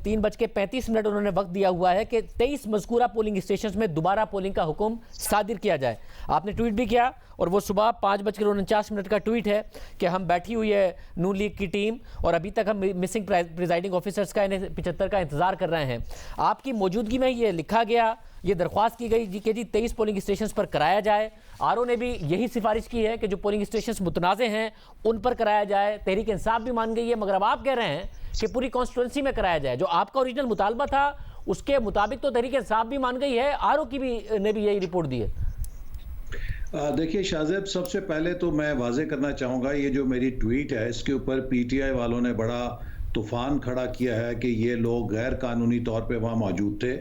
3:35 उन्होंने वक्त दिया हुआ है कि 23 मज़कूरा पोलिंग स्टेशन में दोबारा पोलिंग का हुक्म सादिर किया जाए। आपने ट्वीट भी किया और वो सुबह 5:49 का ट्वीट है कि हम बैठी हुई है नून लीग की टीम और अभी तक हम मिसिंग प्रिजाइडिंग ऑफिसर्स का NA-75 का इंतज़ार कर रहे हैं। आपकी मौजूदगी में ये लिखा गया, ये दरख्वास्त की गई कि जी 23 पोलिंग स्टेशन पर कराया जाए। आरओ ने भी यही सिफारिश की है कि जो पोलिंग स्टेशन मुतनाज़े हैं उन पर कराया जाए। तहरीक इंसाफ भी मान गई है, मगर अब आप कह रहे हैं कि पूरी कॉन्स्टिट्यूंसी में कराया जाए। जो आपका ओरिजिनल मुतालबा था उसके मुताबिक तो तहरीक इंसाफ भी मान गई है, आरओ की भी ने भी यही रिपोर्ट दी है। देखिए शाहजेब, सबसे पहले तो मैं वाजे करना चाहूँगा, ये जो मेरी ट्वीट है इसके ऊपर PTI वालों ने बड़ा तूफान खड़ा किया है कि ये लोग गैर कानूनी तौर पे वहाँ मौजूद थे।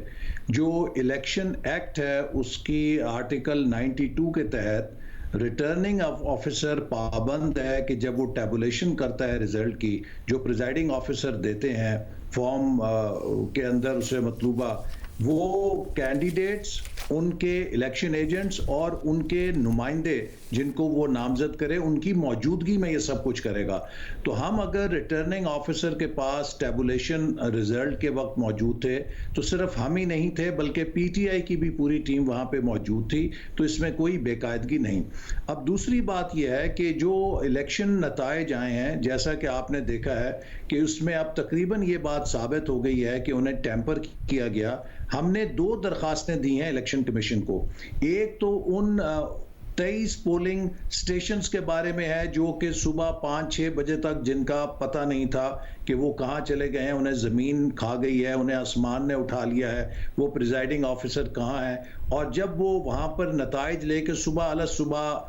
जो इलेक्शन एक्ट है उसकी आर्टिकल 92 के तहत रिटर्निंग ऑफिसर पाबंद है कि जब वो टैबुलेशन करता है रिजल्ट की, जो प्रिजाइडिंग ऑफिसर देते हैं फॉर्म के अंदर उसे मतलूबा, वो कैंडिडेट्स, उनके इलेक्शन एजेंट्स और उनके नुमाइंदे जिनको वो नामजद करे उनकी मौजूदगी में ये सब कुछ करेगा। तो हम अगर रिटर्निंग ऑफिसर के पास टैबुलेशन रिजल्ट के वक्त मौजूद थे तो सिर्फ हम ही नहीं थे बल्कि PTI की भी पूरी टीम वहाँ पे मौजूद थी, तो इसमें कोई बेकायदगी नहीं। अब दूसरी बात यह है कि जो इलेक्शन नताइज आए हैं, जैसा कि आपने देखा है कि उसमें अब तकरीबन ये बात साबित हो गई है कि उन्हें टैंपर किया गया। हमने 2 दरखास्तें दी हैं इलेक्शन कमीशन को। एक तो उन 23 पोलिंग स्टेशंस के बारे में है जो कि सुबह 5-6 बजे तक जिनका पता नहीं था कि वो कहाँ चले गए हैं, उन्हें ज़मीन खा गई है, उन्हें आसमान ने उठा लिया है, वो प्रिजाइडिंग ऑफिसर कहाँ है। और जब वो वहाँ पर नताइज लेके सुबह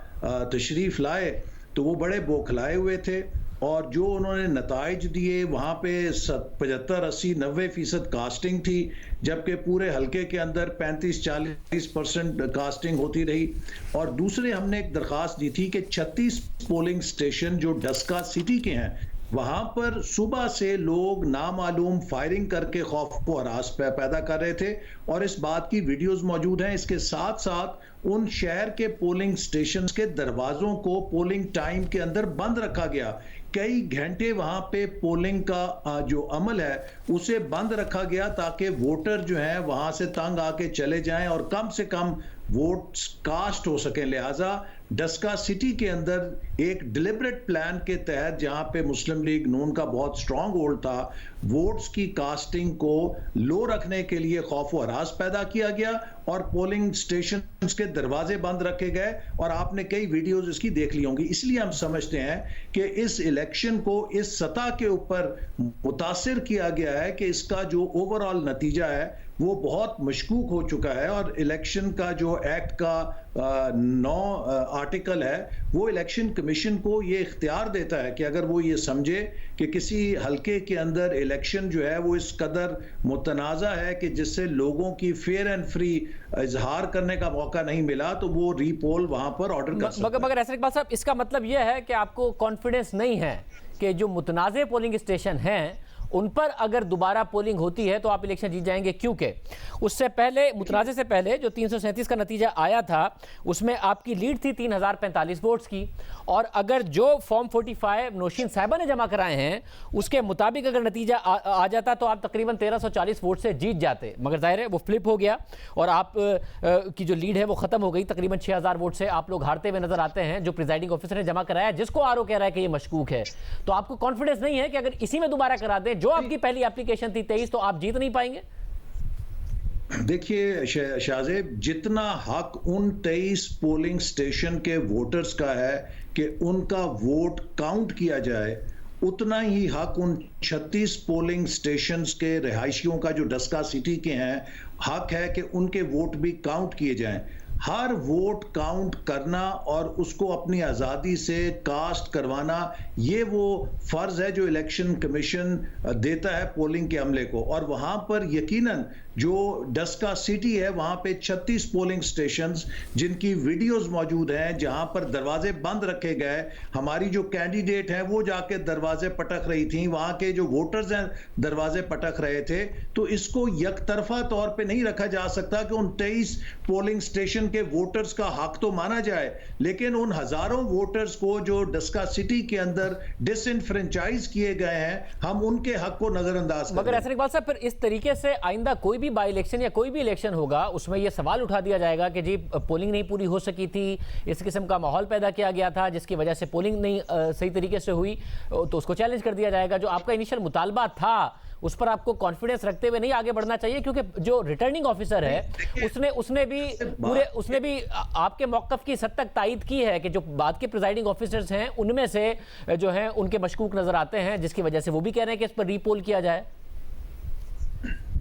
तशरीफ़ लाए तो वो बड़े बौखलाए हुए थे, और जो उन्होंने नताइज दिए वहाँ पे 75, 80, 90% कास्टिंग थी, जबकि पूरे हलके के अंदर 35-40% कास्टिंग होती रही। और दूसरे हमने एक दरख्वास्त दी थी कि 36 पोलिंग स्टेशन जो डस्का सिटी के हैं वहाँ पर सुबह से लोग नामालूम फायरिंग करके खौफ को हरास पैदा कर रहे थे, और इस बात की वीडियोस मौजूद हैं। इसके साथ साथ उन शहर के पोलिंग स्टेशंस के दरवाजों को पोलिंग टाइम के अंदर बंद रखा गया। कई घंटे वहां पे पोलिंग का जो अमल है उसे बंद रखा गया ताकि वोटर जो है वहां से तंग आके चले जाएं और कम से कम वोट्स कास्ट हो सकें। लिहाजा डस्का सिटी के अंदर एक डिलिबरेट प्लान के तहत, जहां पे मुस्लिम लीग नून का बहुत स्ट्रांग होल्ड था, वोट्स की कास्टिंग को लो रखने के लिए खौफ व हरास पैदा किया गया और पोलिंग स्टेशन के दरवाजे बंद रखे गए। और आपने कई वीडियोस इसकी देख ली होंगी। इसलिए हम समझते हैं कि इस इलेक्शन को इस सतह के ऊपर मुतासिर किया गया है कि इसका जो ओवरऑल नतीजा है वो बहुत मशकूक हो चुका है। और इलेक्शन का जो एक्ट का 9 आर्टिकल है वो इलेक्शन कमीशन को ये इख्तियार देता है कि अगर वो ये समझे कि किसी हलके के अंदर इलेक्शन जो है वो इस कदर मुतनाज़ा है कि जिससे लोगों की फेयर एंड फ्री इजहार करने का मौका नहीं मिला, तो वो रीपोल वहां पर ऑर्डर कर सकता है। मगर ऐसा इकबाल साहब, इसका मतलब यह है कि आपको कॉन्फिडेंस नहीं है कि जो मुतनाज़े पोलिंग स्टेशन हैं उन पर अगर दोबारा पोलिंग होती है तो आप इलेक्शन जीत जाएंगे, क्योंकि उससे पहले, मुतनाज़े से पहले जो 337 का नतीजा आया था उसमें आपकी लीड थी 3045 वोट्स की, और अगर जो फॉर्म 45 नौशीन साहिबा ने जमा कराए हैं उसके मुताबिक अगर नतीजा आ जाता तो आप तकरीबन 1340 वोट से जीत जाते। मगर जाहिर है वो फ्लिप हो गया और आप की जो लीड है वो ख़त्म हो गई। तकरीबन 6000 वोट से आप लोग हारते हुए नजर आते हैं, जो प्रिजाइडिंग ऑफिसर ने जमा कराया, जिसको आरओ कह रहा है कि ये मशकूक है। तो आपको कॉन्फिडेंस नहीं है कि अगर इसी में दोबारा करा दें, जो आपकी पहली एप्लीकेशन थी 23, तो आप जीत नहीं पाएंगे? देखिए शाहजेब, जितना हक उन 23 पोलिंग स्टेशन के वोटर्स का है कि उनका वोट काउंट किया जाए, उतना ही हक उन 36 पोलिंग स्टेशंस के रिहायशियों का जो डस्का सिटी के हैं हक है कि उनके वोट भी काउंट किए जाएं। हर वोट काउंट करना और उसको अपनी आज़ादी से कास्ट करवाना, ये वो फर्ज है जो इलेक्शन कमीशन देता है पोलिंग के अमले को। और वहां पर यकीनन जो डस्का सिटी है वहां पे 36 पोलिंग स्टेशंस जिनकी वीडियोस मौजूद हैं, जहां पर दरवाजे बंद रखे गए, हमारी जो कैंडिडेट है वो जाके दरवाजे पटक रही थी, वहां के जो वोटर्स हैं दरवाजे पटक रहे थे। तो इसको यकतरफा तौर पे नहीं रखा जा सकता कि उन 23 पोलिंग स्टेशन के वोटर्स का हक तो माना जाए, लेकिन उन हजारों वोटर्स को जो डस्का सिटी के अंदर डिसइनफ्रेंचाइज किए गए हैं, हम उनके हक को नजरअंदाज कर। मगर ऐसा इकबाल साहब, फिर इस तरीके से आइंदा कोई भी बाई इलेक्शन या कोई भी इलेक्शन होगा उसमें यह सवाल उठा दिया जाएगा कि जी पोलिंग नहीं पूरी हो सकी थी, इस किस्म का माहौल पैदा किया गया था जिसकी वजह से पोलिंग नहीं सही तरीके से हुई, तो उसको चैलेंज कर दिया जाएगा। जो आपका इनिशियल मुतालबा था उस पर आपको कॉन्फिडेंस रखते हुए नहीं आगे बढ़ना चाहिए, क्योंकि जो रिटर्निंग ऑफिसर है उसने भी आपके मौक़िफ़ की हद तक तायद की है कि जो बाद के प्रिजाइडिंग ऑफिसर्स हैं उनमें से जो हैं उनके मशकूक नजर आते हैं, जिसकी वजह से वो भी कह रहे हैं कि इस पर रीपोल किया जाए।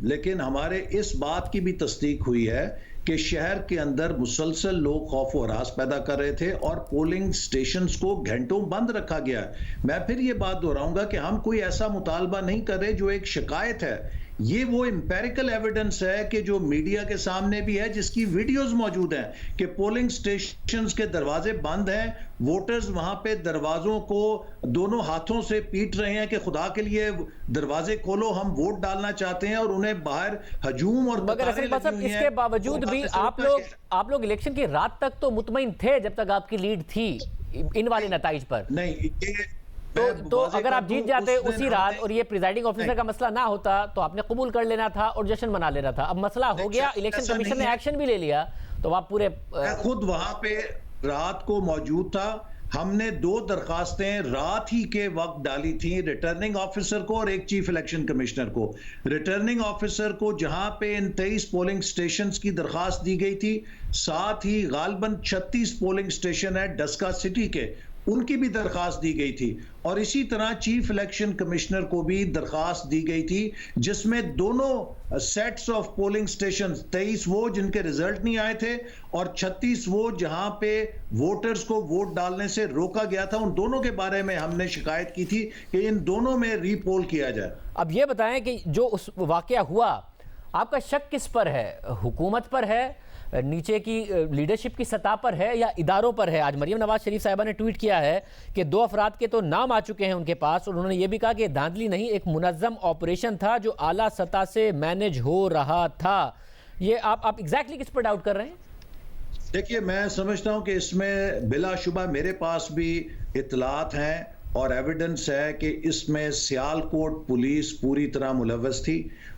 लेकिन हमारे इस बात की भी तस्दीक हुई है कि शहर के अंदर मुसलसल लोग खौफ और हरास पैदा कर रहे थे और पोलिंग स्टेशंस को घंटों बंद रखा गया है। मैं फिर ये बात दोहराऊंगा कि हम कोई ऐसा मुतालबा नहीं कर रहे जो एक शिकायत है, ये वो एम्पेरिकल एविडेंस है कि जो मीडिया के सामने भी है, जिसकी वीडियोस मौजूद हैं कि पोलिंग स्टेशंस के दरवाजे बंद हैं, वोटर्स वहां पे दरवाजों को दोनों हाथों से पीट रहे हैं कि खुदा के लिए दरवाजे खोलो, हम वोट डालना चाहते हैं, और उन्हें बाहर हजूम और मगर इसके बावजूद भी आप लोग इलेक्शन की रात तक तो मुतमईन थे जब तक आपकी लीड थी इन वाले नताइज पर। नहीं, तो अगर आप जीत जाते उसी रात और ये प्रिजाइडिंग ऑफिसर का मसला ना होता तो आपने कबूल कर लेना था और जश्न मना लेना था। अब मसला हो गया, इलेक्शन कमीशन ने एक्शन भी ले लिया, तो आप पूरे खुद वहां पे रात को मौजूद था। हमने 2 दरखास्तें रात ही के वक्त डाली थी, रिटर्निंग ऑफिसर को और एक चीफ इलेक्शन कमिश्नर को। रिटर्निंग ऑफिसर को जहां पे इन 23 पोलिंग स्टेशंस की दरखास्त दी गई थी, साथ ही गालबन 36 पोलिंग स्टेशन है डस्का सिटी के, उनकी भी दरखास्त दी गई थी। और इसी तरह चीफ इलेक्शन कमिश्नर को भी दरखास्त दी गई थी, जिसमें दोनों सेट्स ऑफ पोलिंग स्टेशन, 23 वो जिनके रिजल्ट नहीं आए थे और 36 वो जहां पे वोटर्स को वोट डालने से रोका गया था, उन दोनों के बारे में हमने शिकायत की थी कि इन दोनों में रीपोल किया जाए। अब ये बताएं कि जो उस वाकया हुआ, आपका शक किस पर है? हुकूमत पर है, नीचे की लीडरशिप की सतह पर है, या इदारों पर है? आज मरियम नवाज शरीफ साहिबा ने ट्वीट किया है कि 2 अफराद के तो नाम आ चुके हैं उनके पास, और उन्होंने ये भी कहा कि धांधली नहीं, एक मुनज़्ज़म ऑपरेशन था जो आला सतह से मैनेज हो रहा था। ये आप एग्जैक्टली किस पर डाउट कर रहे हैं? देखिए, मैं समझता हूं कि इसमें बिलाशुबा मेरे पास भी इतलात हैं और एविडेंस है कि इसमें सियालकोट पुलिस पूरी तरह मुलव्वस थी,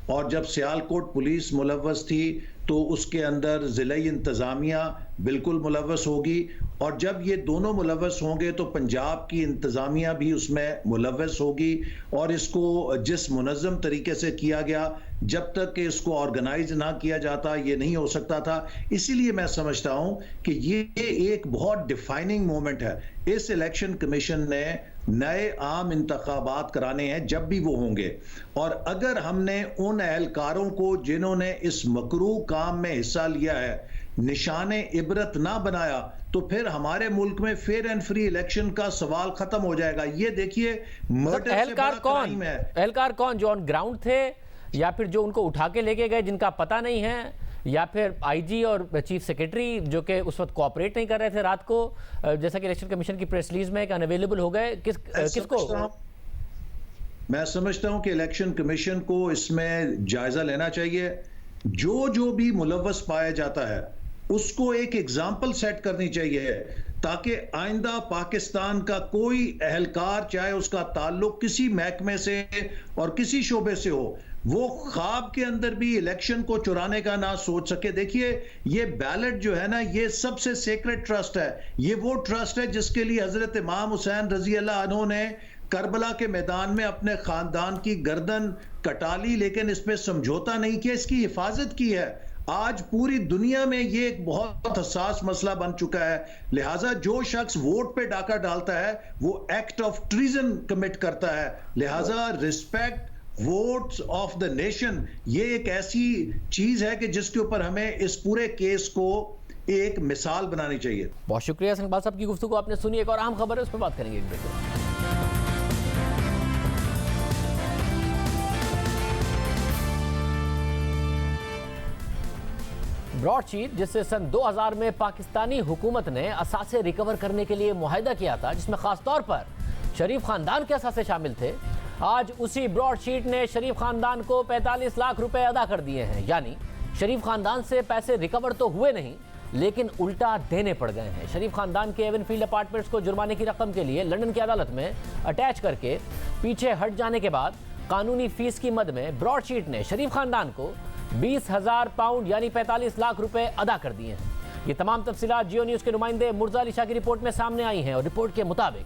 और जब सियालकोट पुलिस मुलव्वस थी तो उसके अंदर ज़िलाई इंतज़ामिया बिल्कुल मुलव्वस होगी, और जब ये दोनों मुलव्वस होंगे तो पंजाब की इंतज़ामिया भी उसमें मुलव्वस होगी। और इसको जिस मुनज़्ज़म तरीके से किया गया, जब तक कि इसको ऑर्गेनाइज ना किया जाता ये नहीं हो सकता था। इसीलिए मैं समझता हूं कि ये एक बहुत डिफाइनिंग मोमेंट है। इस इलेक्शन कमीशन ने नए आम इंतखाबात कराने हैं जब भी वो होंगे, और अगर हमने उन एहलकारों को जिन्होंने इस मकरूह काम में हिस्सा लिया है निशाने इबरत ना बनाया, तो फिर हमारे मुल्क में फेयर एंड फ्री इलेक्शन का सवाल खत्म हो जाएगा। ये देखिए, मर्डर से बड़ा क्राइम है। एहलकार कौन? जो ऑन ग्राउंड थे, या फिर जो उनको उठा के लेके गए जिनका पता नहीं है, या फिर आईजी और चीफ सेक्रेटरी जो कि उस वक्त कोऑपरेट नहीं कर रहे थे रात को, जैसा कि इलेक्शन कमीशन की प्रेस रिलीज में अनअवेलेबल हो गए? किसको? मैं समझता हूं कि इलेक्शन कमीशन को इसमें जायजा लेना चाहिए। जो भी मुलव्वस पाया जाता है उसको एक एग्जाम्पल सेट करनी चाहिए, ताकि आइंदा पाकिस्तान का कोई एहलकार, चाहे उसका ताल्लुक किसी महकमे से और किसी शोबे से हो, वो ख्वाब के अंदर भी इलेक्शन को चुराने का ना सोच सके। देखिए, ये बैलेट जो है ना, ये सबसे सेक्रेट ट्रस्ट है। ये वो ट्रस्ट है जिसके लिए हजरत इमाम हुसैन रजी अल्लाह अन्हु ने करबला के मैदान में अपने खानदान की गर्दन कटा ली, लेकिन इस पे समझौता नहीं किया, इसकी हिफाजत की है। आज पूरी दुनिया में ये एक बहुत हसास मसला बन चुका है, लिहाजा जो शख्स वोट पे डाका डालता है वो एक्ट ऑफ ट्रीजन कमिट करता है। लिहाजा respect votes of the nation, ये एक ऐसी चीज है कि जिसके ऊपर हमें इस पूरे केस को एक मिसाल बनानी चाहिए। बहुत शुक्रिया संगबाज साहब की गुफ्तगू आपने सुनी। एक और अहम खबर है, उस पर बात करेंगे एक ब्रेक के बाद। ब्रॉडशीट जिससे सन 2000 में पाकिस्तानी हुकूमत ने असासे रिकवर करने के लिए मुआहदा किया था, जिसमें खास तौर पर शरीफ खानदान के असासे शामिल थे, आज उसी ब्रॉडशीट ने शरीफ खानदान को 45 लाख रुपए अदा कर दिए हैं। यानी शरीफ खानदान से पैसे रिकवर तो हुए नहीं, लेकिन उल्टा देने पड़ गए हैं। शरीफ खानदान के एवनफील्ड अपार्टमेंट्स को जुर्माने की रकम के लिए लंदन की अदालत में अटैच करके पीछे हट जाने के बाद कानूनी फीस की मद में ब्रॉडशीट ने शरीफ खानदान को 20,000 पाउंड यानी 45 लाख रुपए अदा कर दिए हैं। ये तमाम तफसीलात जियो न्यूज़ के नुमाइंदे मुर्जा अली शाह की रिपोर्ट में सामने आई हैं और रिपोर्ट के मुताबिक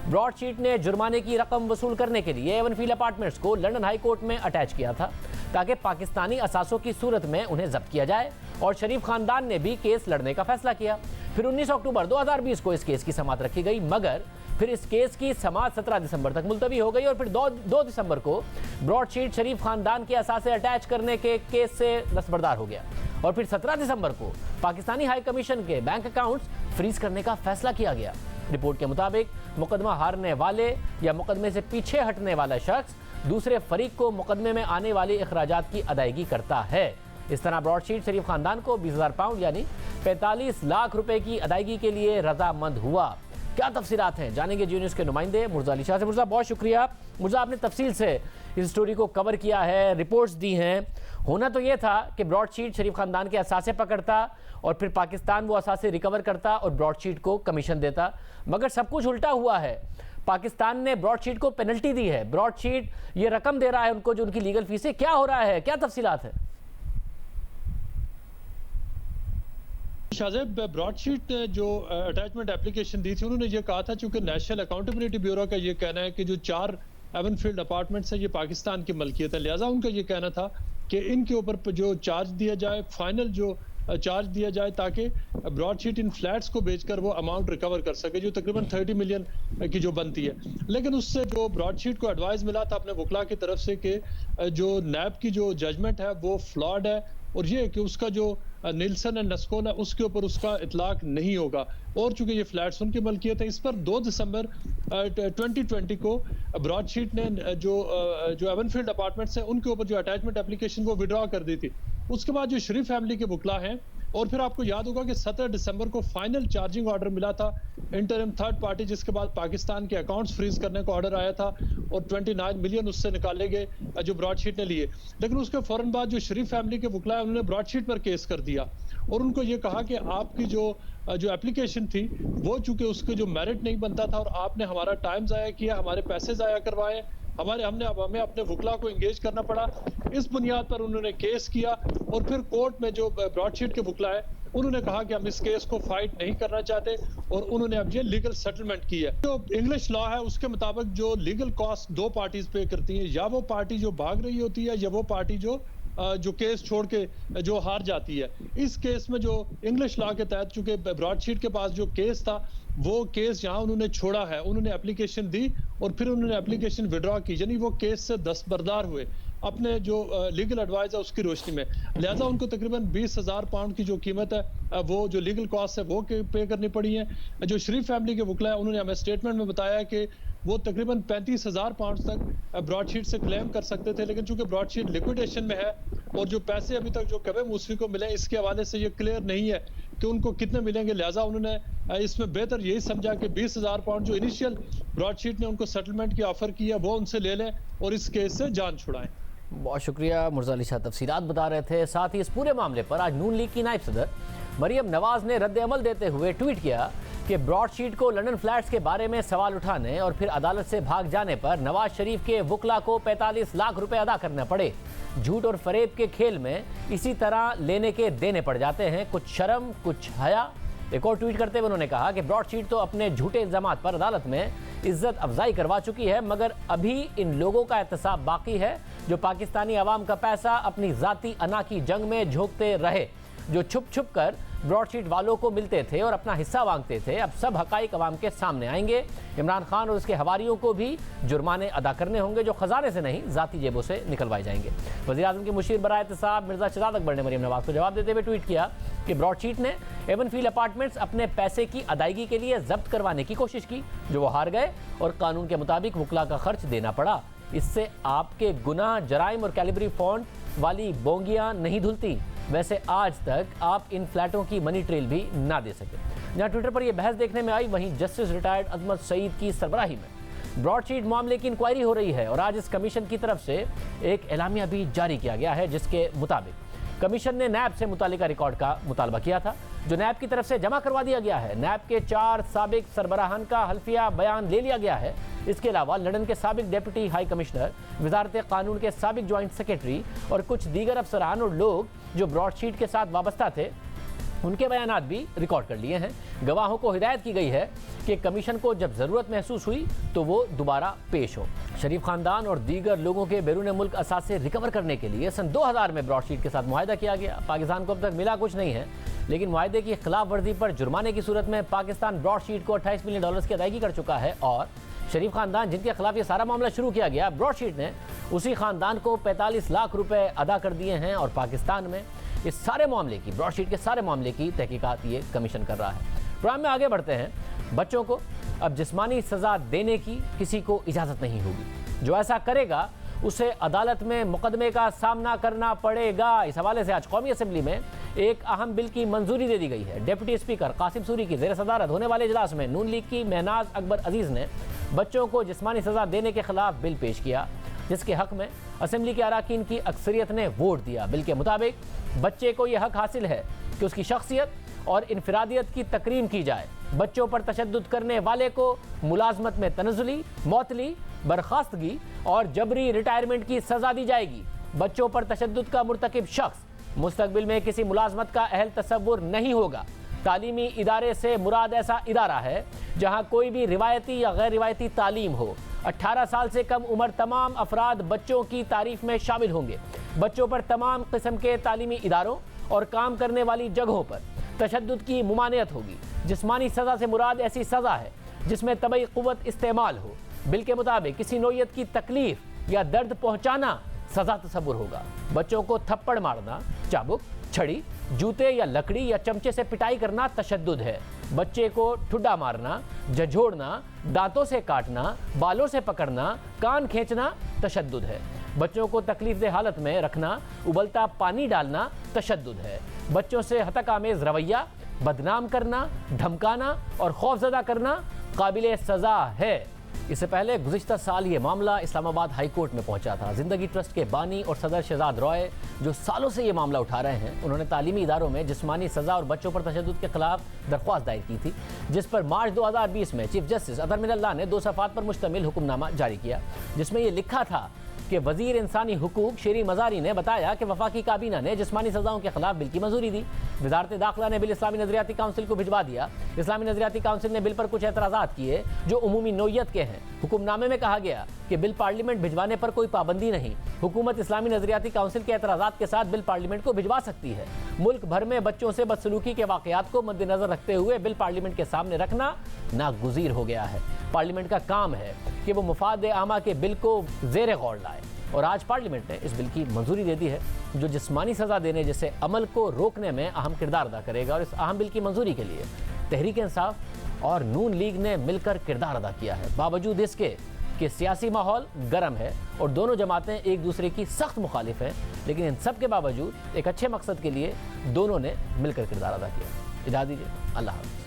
ब्रॉडशीट ने जुर्माने की रकम वसूल करने के लिए एवनफील्ड अपार्टमेंट्स को लंदन हाई कोर्ट में अटैच किया था, ताकि पाकिस्तानी असासों की सूरत में उन्हें जब्त किया जाए। और शरीफ खानदान ने भी केस लड़ने का फैसला किया। फिर 19 अक्टूबर 2020 को इस केस की समाअत रखी गई, मगर फिर इस केस की समाअत 17 दिसंबर तक मुलतवी हो गई और फिर 2 दिसंबर को ब्रॉडशीट शरीफ खानदान के असासे अटैच करने के केस से दस्तबरदार हो गया। और फिर 17 दिसंबर को पाकिस्तानी हाई कमीशन के बैंक अकाउंट्स फ्रीज करने का फैसला किया गया। रिपोर्ट के मुताबिक मुकदमा हारने वाले या मुकदमे से पीछे हटने वाला शख्स दूसरे फरीक को मुकदमे में आने वाले अखराजात की अदायगी करता है। इस तरह ब्रॉडशीट शरीफ खानदान को 20,000 पाउंड यानी 45 लाख रुपए की अदायगी के लिए रजामंद हुआ। क्या तफसीलात हैं, जानेंगे जियो न्यूज़ के नुमाइंदे मुर्जा अली शाह से। मुर्जा, बहुत शुक्रिया। मुर्जा, आपने तफसील से इस स्टोरी को कवर किया है, रिपोर्ट्स दी हैं। होना तो ये था कि ब्रॉडशीट शरीफ खानदान के असासे पकड़ता और फिर पाकिस्तान वो असासे रिकवर करता और ब्रॉडशीट को कमीशन देता, मगर सब कुछ उल्टा हुआ है। पाकिस्तान ने ब्रॉडशीट को पेनल्टी दी है, ब्रॉडशीट ये रकम दे रहा है उनको जो उनकी लीगल फीस है। क्या हो रहा है, क्या तफसीलात है? शाहजेब, ब्रॉडशीट जो अटैचमेंट एप्लीकेशन दी थी, उन्होंने ये कहा था, चूंकि नेशनल अकाउंटेबिलिटी ब्यूरो का ये कहना है कि जो 4 एवनफील्ड अपार्टमेंट्स है ये पाकिस्तान की मलकियत है, लिहाजा उनका ये कहना था कि इनके ऊपर जो चार्ज दिया जाए, फाइनल जो चार्ज दिया जाए, ताकि ब्रॉडशीट इन फ्लैट्स को बेचकर वो अमाउंट रिकवर कर सके जो तकरीबन 30 मिलियन की जो बनती है। लेकिन उससे जो ब्रॉडशीट को एडवाइस मिला था अपने वकला की तरफ से कि जो नैब की जो जजमेंट है वो फ्लॉड है और ये कि उसका जो निल्सन एंड नस्कोन है उसके ऊपर उसका इतलाक नहीं होगा। और चूंकि ये फ्लैट्स उनकी मलकियत है, इस पर 2 दिसंबर 2020 को ब्रॉडशीट ने जो एवनफील्ड अपार्टमेंट्स हैं उनके ऊपर जो अटैचमेंट एप्लीकेशन वो विड्रॉ कर दी थी। उसके बाद जो शरीफ फैमिली के वकला हैं, और फिर आपको याद होगा कि 17 दिसंबर को फाइनल चार्जिंग ऑर्डर मिला था इंटरिम थर्ड पार्टी, जिसके बाद पाकिस्तान के अकाउंट्स फ्रीज करने का ऑर्डर आया था और 29 मिलियन उससे निकाले गए जो ब्रॉडशीट ने लिए। लेकिन उसके फौरन बाद जो शरीफ फैमिली के वकला है उन्होंने ब्रॉडशीट पर केस कर दिया और उनको ये कहा कि आपकी जो एप्लीकेशन थी वो चूंकि उसके जो मेरिट नहीं बनता था और आपने हमारा टाइम ज़ाया किया, हमारे पैसे ज़ाया करवाए, हमें अपने वकला को एंगेज करना पड़ा। इस बुनियाद पर उन्होंने केस किया और फिर कोर्ट में जो ब्रॉडशीट के वकला है उन्होंने कहा कि हम इस केस को फाइट नहीं करना चाहते और उन्होंने अब ये लीगल सेटलमेंट की है। जो इंग्लिश लॉ है उसके मुताबिक जो लीगल कॉस्ट 2 पार्टीज पे करती हैं, या वो पार्टी जो भाग रही होती है या वो पार्टी जो केस छोड़ के जो हार जाती है। इस केस में जो इंग्लिश लॉ के तहत चूंकि ब्रॉडशीट के पास जो केस था वो केस यहाँ उन्होंने छोड़ा है, उन्होंने एप्लीकेशन दी और फिर उन्होंने एप्लीकेशन विड्रॉ की, यानी वो केस से दस्तबरदार हुए अपने जो लीगल एडवाइस है उसकी रोशनी में। लिहाजा उनको तकरीबन 20,000 पाउंड की जो कीमत है वो जो लीगल कॉस्ट है वो पे करनी पड़ी है। जो शरीफ फैमिली के वकला है उन्होंने हमें स्टेटमेंट में बताया कि वो तकरीबन 35,000 पाउंड तक ब्रॉडशीट से क्लेम कर सकते थे, लेकिन चूंकि ब्रॉडशीट लिक्विडेशन में है और जो पैसे अभी तक जो कबे मूसवी को मिले इसके हवाले से ये क्लियर नहीं है कि उनको कितने मिलेंगे। लिहाजा उन्होंने इसमें बेहतर यही समझा कि 20,000 पाउंड जो इनिशियल ब्रॉडशीट ने उनको सेटलमेंट की ऑफर की है वो उनसे ले लें और इस केस से जान छुड़ाएं। बहुत शुक्रिया। मुर्जा अली शाह तफसीलात बता रहे थे। साथ ही इस पूरे मामले पर आज नून लीग की नायब सदर मरियम नवाज ने रद्द अमल देते हुए ट्वीट किया कि ब्रॉडशीट को लंदन फ्लैट्स के बारे में सवाल उठाने और फिर अदालत से भाग जाने पर नवाज शरीफ के वकला को 45 लाख रुपए अदा करने पड़े। झूठ और फरेब के खेल में इसी तरह लेने के देने पड़ जाते हैं, कुछ शर्म कुछ हया। एक और ट्वीट करते हुए उन्होंने कहा कि ब्रॉडशीट तो अपने झूठे इल्जामात पर अदालत में इज्जत अफजाई करवा चुकी है, मगर अभी इन लोगों का एहतसाब बाकी है जो पाकिस्तानी अवाम का पैसा अपनी जाती अना की जंग में झोंकते रहे। जो छुप छुप कर ब्रॉडशीट वालों को मिलते थे और अपना हिस्सा मांगते थे, अब सब हकाइक अवाम के सामने आएंगे। इमरान खान और उसके हवारियों को भी जुर्माने अदा करने होंगे, जो खजाने से नहीं ज़ाती जेबों से निकलवाए जाएंगे। वज़ीर-ए-आज़म के मुशीर बराए एहतिसाब मिर्ज़ा शहजाद अकबर ने मरीम नवाज़ को जवाब देते हुए ट्वीट किया कि ब्रॉडशीट ने एवनफील्ड अपार्टमेंट्स अपने पैसे की अदायगी के लिए जब्त करवाने की कोशिश की, जो वो हार गए और कानून के मुताबिक वकला का खर्च देना पड़ा। इससे आपके गुनाह, जराइम और कैलिबरी फॉन्ट वाली बोंगियां नहीं धुलती। वैसे आज तक आप इन फ्लैटों की मनी ट्रेल भी ना दे सके। जहां ट्विटर पर यह बहस देखने में आई, वहीं जस्टिस रिटायर्ड अजमत सईद की सरबराही में ब्रॉडशीट मामले की इंक्वायरी हो रही है और आज इस कमीशन की तरफ से एक एलामिया भी जारी किया गया है, जिसके मुताबिक कमीशन ने नैब से मुतालिका रिकॉर्ड का मुतालबा किया था, जो नैब की तरफ से जमा करवा दिया गया है। नैब के 4 साबिक सरबराहान का हल्फिया बयान ले लिया गया है। इसके अलावा लंदन के साबिक डेप्यूटी हाई कमिश्नर, वजारत कानून के साबिक ज्वाइंट सेक्रेटरी और कुछ दीगर अफसरान और लोग जो ब्रॉडशीट के साथ वाबस्ता थे, उनके बयानात भी रिकॉर्ड कर लिए हैं। गवाहों को हिदायत की गई है कि कमीशन को जब ज़रूरत महसूस हुई तो वो दोबारा पेश हो। शरीफ खानदान और दीगर लोगों के बैरून मुल्क असासे रिकवर करने के लिए सन 2000 में ब्रॉडशीट के साथ मुआहदा किया गया। पाकिस्तान को अब तक मिला कुछ नहीं है, लेकिन मुआहदे की खिलाफ वर्जी पर जुर्माने की सूरत में पाकिस्तान ब्रॉडशीट को $28 मिलियन की अदायगी कर चुका है और शरीफ खानदान, जिनके खिलाफ ये सारा मामला शुरू किया गया, ब्रॉडशीट ने उसी खानदान को 45 लाख रुपए अदा कर दिए हैं और पाकिस्तान में इस सारे मामले की, ब्रॉडशीट के सारे मामले की तहकीकात ये कमीशन कर रहा है। प्रोग्राम में आगे बढ़ते हैं। बच्चों को अब जिस्मानी सज़ा देने की किसी को इजाज़त नहीं होगी। जो ऐसा करेगा उसे अदालत में मुकदमे का सामना करना पड़ेगा। इस हवाले से आज कौमी असम्बली में एक अहम बिल की मंजूरी दे दी गई है। डिप्टी स्पीकर कासिम सूरी की ज़ेर सदारत होने वाले इजलास में नून लीग की महनाज अकबर अजीज़ ने बच्चों को जिस्मानी सज़ा देने के खिलाफ बिल पेश किया, जिसके हक में असम्बली के अराकीन की अक्सरियत ने वोट दिया। बिल के मुताबिक बच्चे को यह हक हासिल है कि उसकी शख्सियत और इनफरादियत की तकरीम की जाए। बच्चों पर तशद्दुद करने वाले को मुलाजमत में तनज़ुली, मौतली, बर्खास्तगी और जबरी रिटायरमेंट की सज़ा दी जाएगी। बच्चों पर तशद्दुद का मुर्तकिब शख्स मुस्तकबिल में किसी मुलाजमत का अहल तसव्वुर नहीं होगा। तालीमी इदारे से मुराद ऐसा इदारा है जहाँ कोई भी रिवायती या गैर रिवायती तालीम हो। 18 साल से कम उम्र तमाम अफराद बच्चों की तारीफ में शामिल होंगे। बच्चों पर तमाम किस्म के तालीमी इदारों और काम करने वाली जगहों पर तशद्दुद की मुमानियत होगी। जिस्मानी सज़ा से मुराद ऐसी सज़ा है जिसमें तबई क़ुव्वत इस्तेमाल हो। बिल के मुताबिक किसी नौयत की तकलीफ या दर्द पहुँचाना सज़ा तसव्वुर होगा। बच्चों को थप्पड़ मारना, चाबुक, छड़ी, जूते या लकड़ी या चमचे से पिटाई करना तशद्दुद है। बच्चे को ठुड्डा मारना, झंझोड़ना, दांतों से काटना, बालों से पकड़ना, कान खींचना तशद्दुद है। बच्चों को तकलीफदेह हालत में रखना, उबलता पानी डालना तशद्दुद है। बच्चों से हतक आमेज रवैया, बदनाम करना, धमकाना और खौफजदा करना काबिल सज़ा है। इससे पहले गुज़िश्ता साल ये मामला इस्लामाबाद हाई कोर्ट में पहुंचा था। ज़िंदगी ट्रस्ट के बानी और सदर शहजाद रॉय, जो सालों से ये मामला उठा रहे हैं, उन्होंने तालीमी इदारों में जिस्मानी सज़ा और बच्चों पर तशद्दुद के खिलाफ दरख्वास्त दायर की थी, जिस पर मार्च 2020 में चीफ जस्टिस अतर मिनल्लाह ने 2 सफ़ात पर मुश्तमिल हुक्मनामा जारी किया, जिसमें यह लिखा था कि वज़ीर इंसानी हुकूक शेरी मज़ारी ने बताया कि वफाकी काबीना ने जिस्मानी सज़ाओं के खिलाफ बिल की मंजूरी दी। वज़ारत दाखिला ने बिल इस्लामी नज़रियाती काउंसिल को भिजवा दिया। इस्लामी नज़रियाती काउंसिल ने बिल पर कुछ एतराज़ात किए जो उमूमी नौयत के हैं। हुक्मनामे में कहा गया कि बिल पार्लियामेंट भिजवाने पर कोई पाबंदी नहीं। हुकूमत इस्लामी नज़रियाती काउंसिल के एतराज़ात के साथ बिल पार्लियामेंट को भिजवा सकती है। मुल्क भर में बच्चों से बदसलूकी के वाक़यात को मद्देनज़र रखते हुए बिल पार्लियामेंट के सामने रखना नागुज़ीर हो गया है। पार्लियामेंट का काम है कि वो मुफाद आमा के बिल को ज़ेर गौर लाए और आज पार्लियामेंट ने इस बिल की मंजूरी दे दी है, जो जिस्मानी सज़ा देने जैसे अमल को रोकने में अहम किरदार अदा करेगा। और इस अहम बिल की मंजूरी के लिए तहरीक इंसाफ और नून लीग ने मिलकर किरदार अदा किया है, बावजूद इसके कि सियासी माहौल गर्म है और दोनों जमातें एक दूसरे की सख्त मुखालिफ हैं, लेकिन इन सब के बावजूद एक अच्छे मकसद के लिए दोनों ने मिलकर किरदार अदा किया। इजाज़त दीजिए, अल्लाह हाफ़िज़।